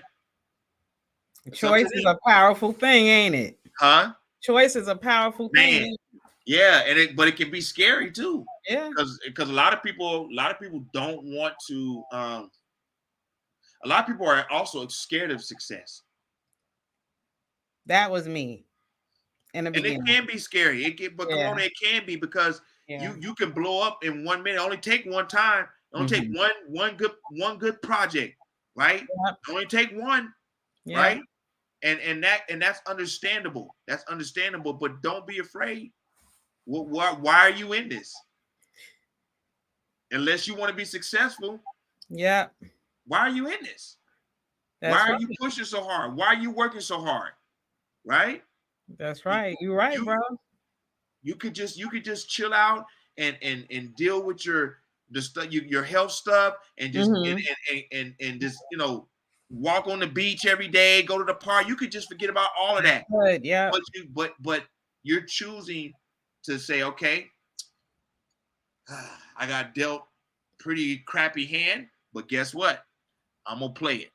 Choice is a powerful thing, ain't it? Huh? Choice is a powerful thing. Yeah, but it can be scary too. Yeah. Because a lot of people don't want to. A lot of people are also scared of success. That was me in the beginning. And it can be scary. Corona, it can be because you can blow up in 1 minute. Only take one time. Only take one good project, right? Only take one, right? And that's understandable. That's understandable. But don't be afraid. Why are you in this? Unless you want to be successful. Yeah. Why are you in this? Why are you pushing so hard? Why are you working so hard? Right? That's right. You're right, bro. You could just chill out and deal with your health stuff and just and just walk on the beach every day, go to the park. You could just forget about all of that. Good, yeah. But you're choosing to say, okay, I got dealt pretty crappy hand, but guess what? I'm gonna play it.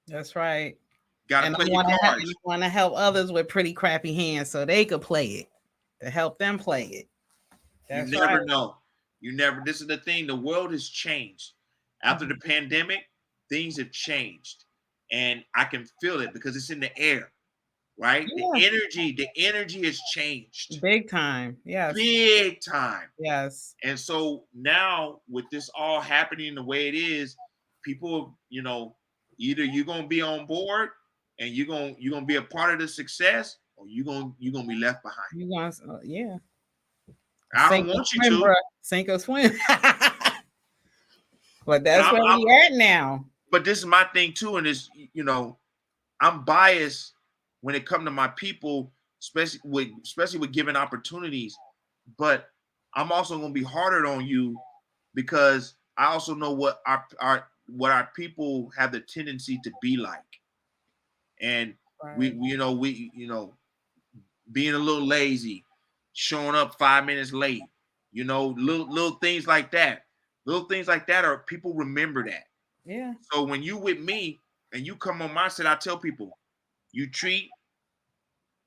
That's right. Gotta play your cards. You want to help others with pretty crappy hands so they could play it. To help them play it. That's you never know. You never. This is the thing. The world has changed after the pandemic. Things have changed, and I can feel it because it's in the air. Right? Yeah. The energy has changed. Big time. Yes. Big time. Yes. And so now with this all happening the way it is, people, either you're gonna be on board and you're gonna be a part of the success, or you're gonna be left behind. You want yeah. I don't want you to. Bro. Sink or swim. But that's where we're at now. But this is my thing too, and it's I'm biased when it comes to my people, especially with giving opportunities. But I'm also gonna be harder on you because I also know what our people have the tendency to be like, and we being a little lazy, showing up 5 minutes late, little things like that. Little things like that are people remember that. Yeah. So when you with me and you come on my set, I tell people, you treat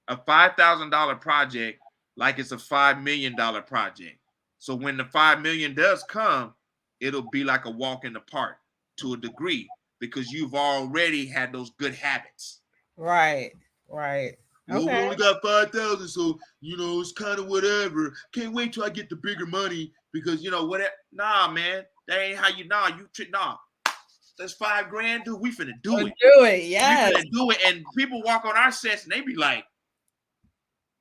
a $5,000 project like it's a $5 million project. So when the 5 million does come, it'll be like a walk in the park to a degree because you've already had those good habits. Right. Right. Well, we only got 5,000, so it's kind of whatever. Can't wait till I get the bigger money because whatever. Nah, man, that ain't how you That's $5,000, dude. We finna do it. Do it, yeah. We finna do it, and people walk on our sets and they be like,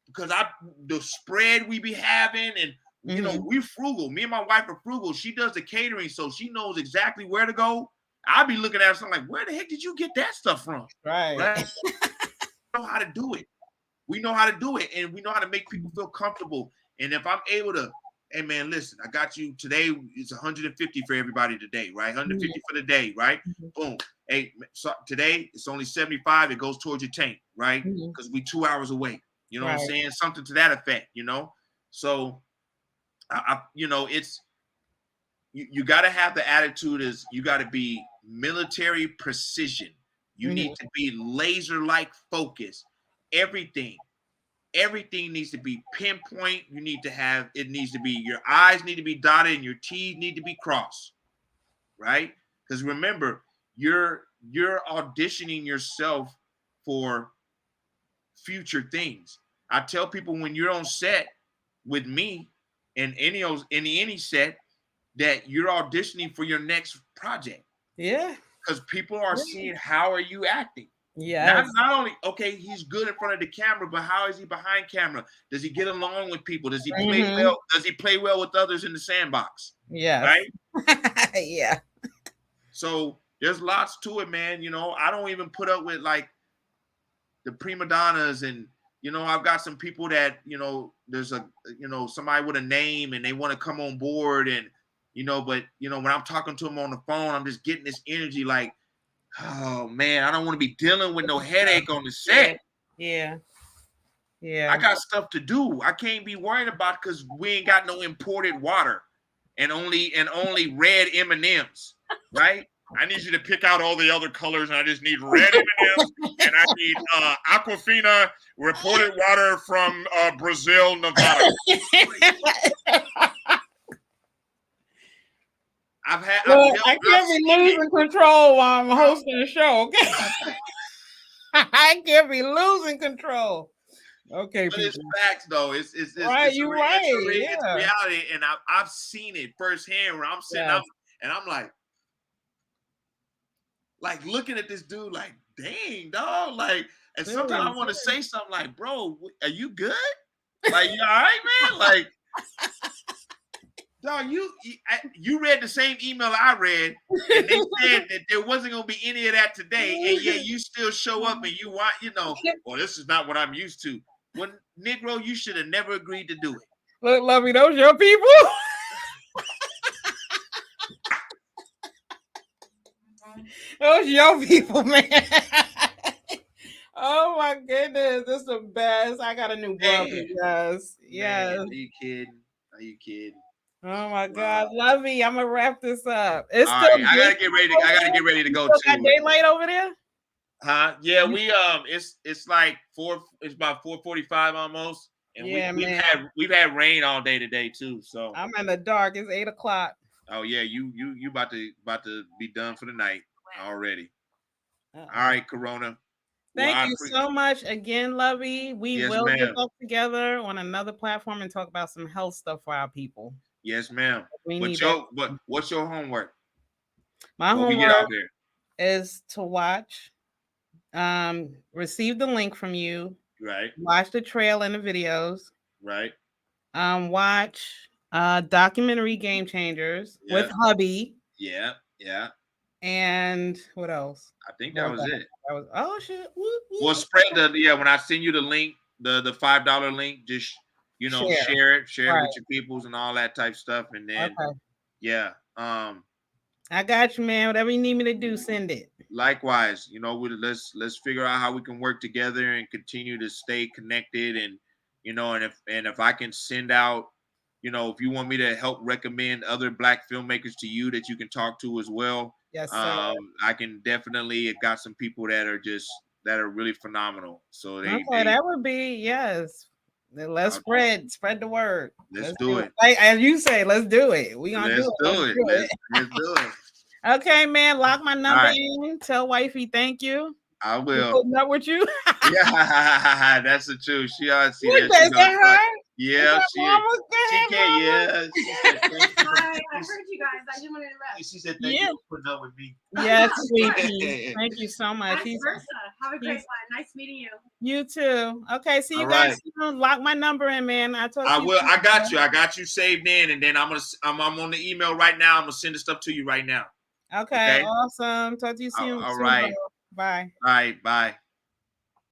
because the spread we be having, and we frugal. Me and my wife are frugal. She does the catering, so she knows exactly where to go. I'll be looking at her, something like, where the heck did you get that stuff from? Right. We know how to do it. We know how to do it, and we know how to make people feel comfortable. And if I'm able to hey man, listen, I got you today. It's 150 for everybody today, right? 150 for the day, right? Boom. Hey, so today it's only 75. It goes towards your tank, right? Because we 2 hours away. You know what I'm saying? Something to that effect, you know? So, it's, you got to have the attitude is you got to be military precision. You need to be laser-like focused. Everything needs to be pinpoint. You need to have, it needs to be, your I's need to be dotted and your T's need to be crossed, right? Because remember, you're auditioning yourself for future things. I tell people when you're on set with me in any set that you're auditioning for your next project. Yeah. Because people are seeing how are you acting. Yes. Not only, okay, he's good in front of the camera, but how is he behind camera? Does he get along with people? Does he play well? Does he play well with others in the sandbox? Yes. Right? Yeah. So there's lots to it, man. You know, I don't even put up with like the prima donnas, and I've got some people that, there's a, somebody with a name and they want to come on board, and but when I'm talking to them on the phone, I'm just getting this energy like, oh man, I don't want to be dealing with no headache on the set. Yeah. I got stuff to do. I can't be worried about because we ain't got no imported water and only red M&Ms, right? I need you to pick out all the other colors, and I just need red M&Ms, and I need Aquafina reported water from Brazil, Nevada. I can't be losing control while I'm hosting a show. Okay, I can't be losing control. Okay, but it's facts though. It's right. You're right. It's reality, and I've seen it firsthand. Where I'm sitting, I'm like looking at this dude, like, dang, dog, like, and sometimes I want to say something like, bro, are you good? Like, you all right, man? Like, dog, you read the same email I read, and they said that there wasn't gonna be any of that today, and yet you still show up and you want, well, this is not what I'm used to. When Negro, you should have never agreed to do it. Look, Lovie, those your people. Those your people, man. Oh my goodness, this is the best. I got a new brother. Yes. Man, are you kidding? Are you kidding? Oh my God, Lovie, I'm gonna wrap this up. It's all right, I gotta get ready to go too. Daylight over there? Huh? Yeah, we it's like it's about 4:45 almost. And we've had rain all day today too. So I'm in the dark. It's 8 o'clock. Oh yeah, you about to be done for the night already. All right, Corona. Thank you so much again, Lovie. We will get up together on another platform and talk about some health stuff for our people. Yes, ma'am. What's your homework? My homework is to watch, receive the link from you. Right. Watch the trail and the videos. Right. Watch documentary Game Changers with hubby. Yeah. Yeah. And what else? I think that was it. Shit. Well, spread when I send you the link, the $5 link, just share it with your peoples and all that type stuff, and then I got you, man. Whatever you need me to do, send it. Likewise, let's figure out how we can work together and continue to stay connected, and if I can send out, if you want me to help recommend other Black filmmakers to you that you can talk to as well. Yes, sir. I can definitely got some people that are really phenomenal. So that would be yes. Let's spread the word. Let's do it. As you say, let's do it. We gonna do it. Let's do it. Okay, man. Lock my number in. Tell wifey thank you. I will. Putting up with you. Yeah, that's the truth. She always see that. Is that her? Yeah, she can't. Yeah. She said, I heard you guys. I didn't want to interrupt. She said, thank you for putting up with me. Yes, sweetie. Thank you so much. Vice versa. Have a great one. Nice meeting you. You too. Okay, see you guys soon. Lock my number in, man. I will. I got you. I got you saved in, and then I'm on the email right now. I'm gonna send the stuff to you right now. Okay. Awesome. Talk to you soon. All right. Bye. All right. Bye.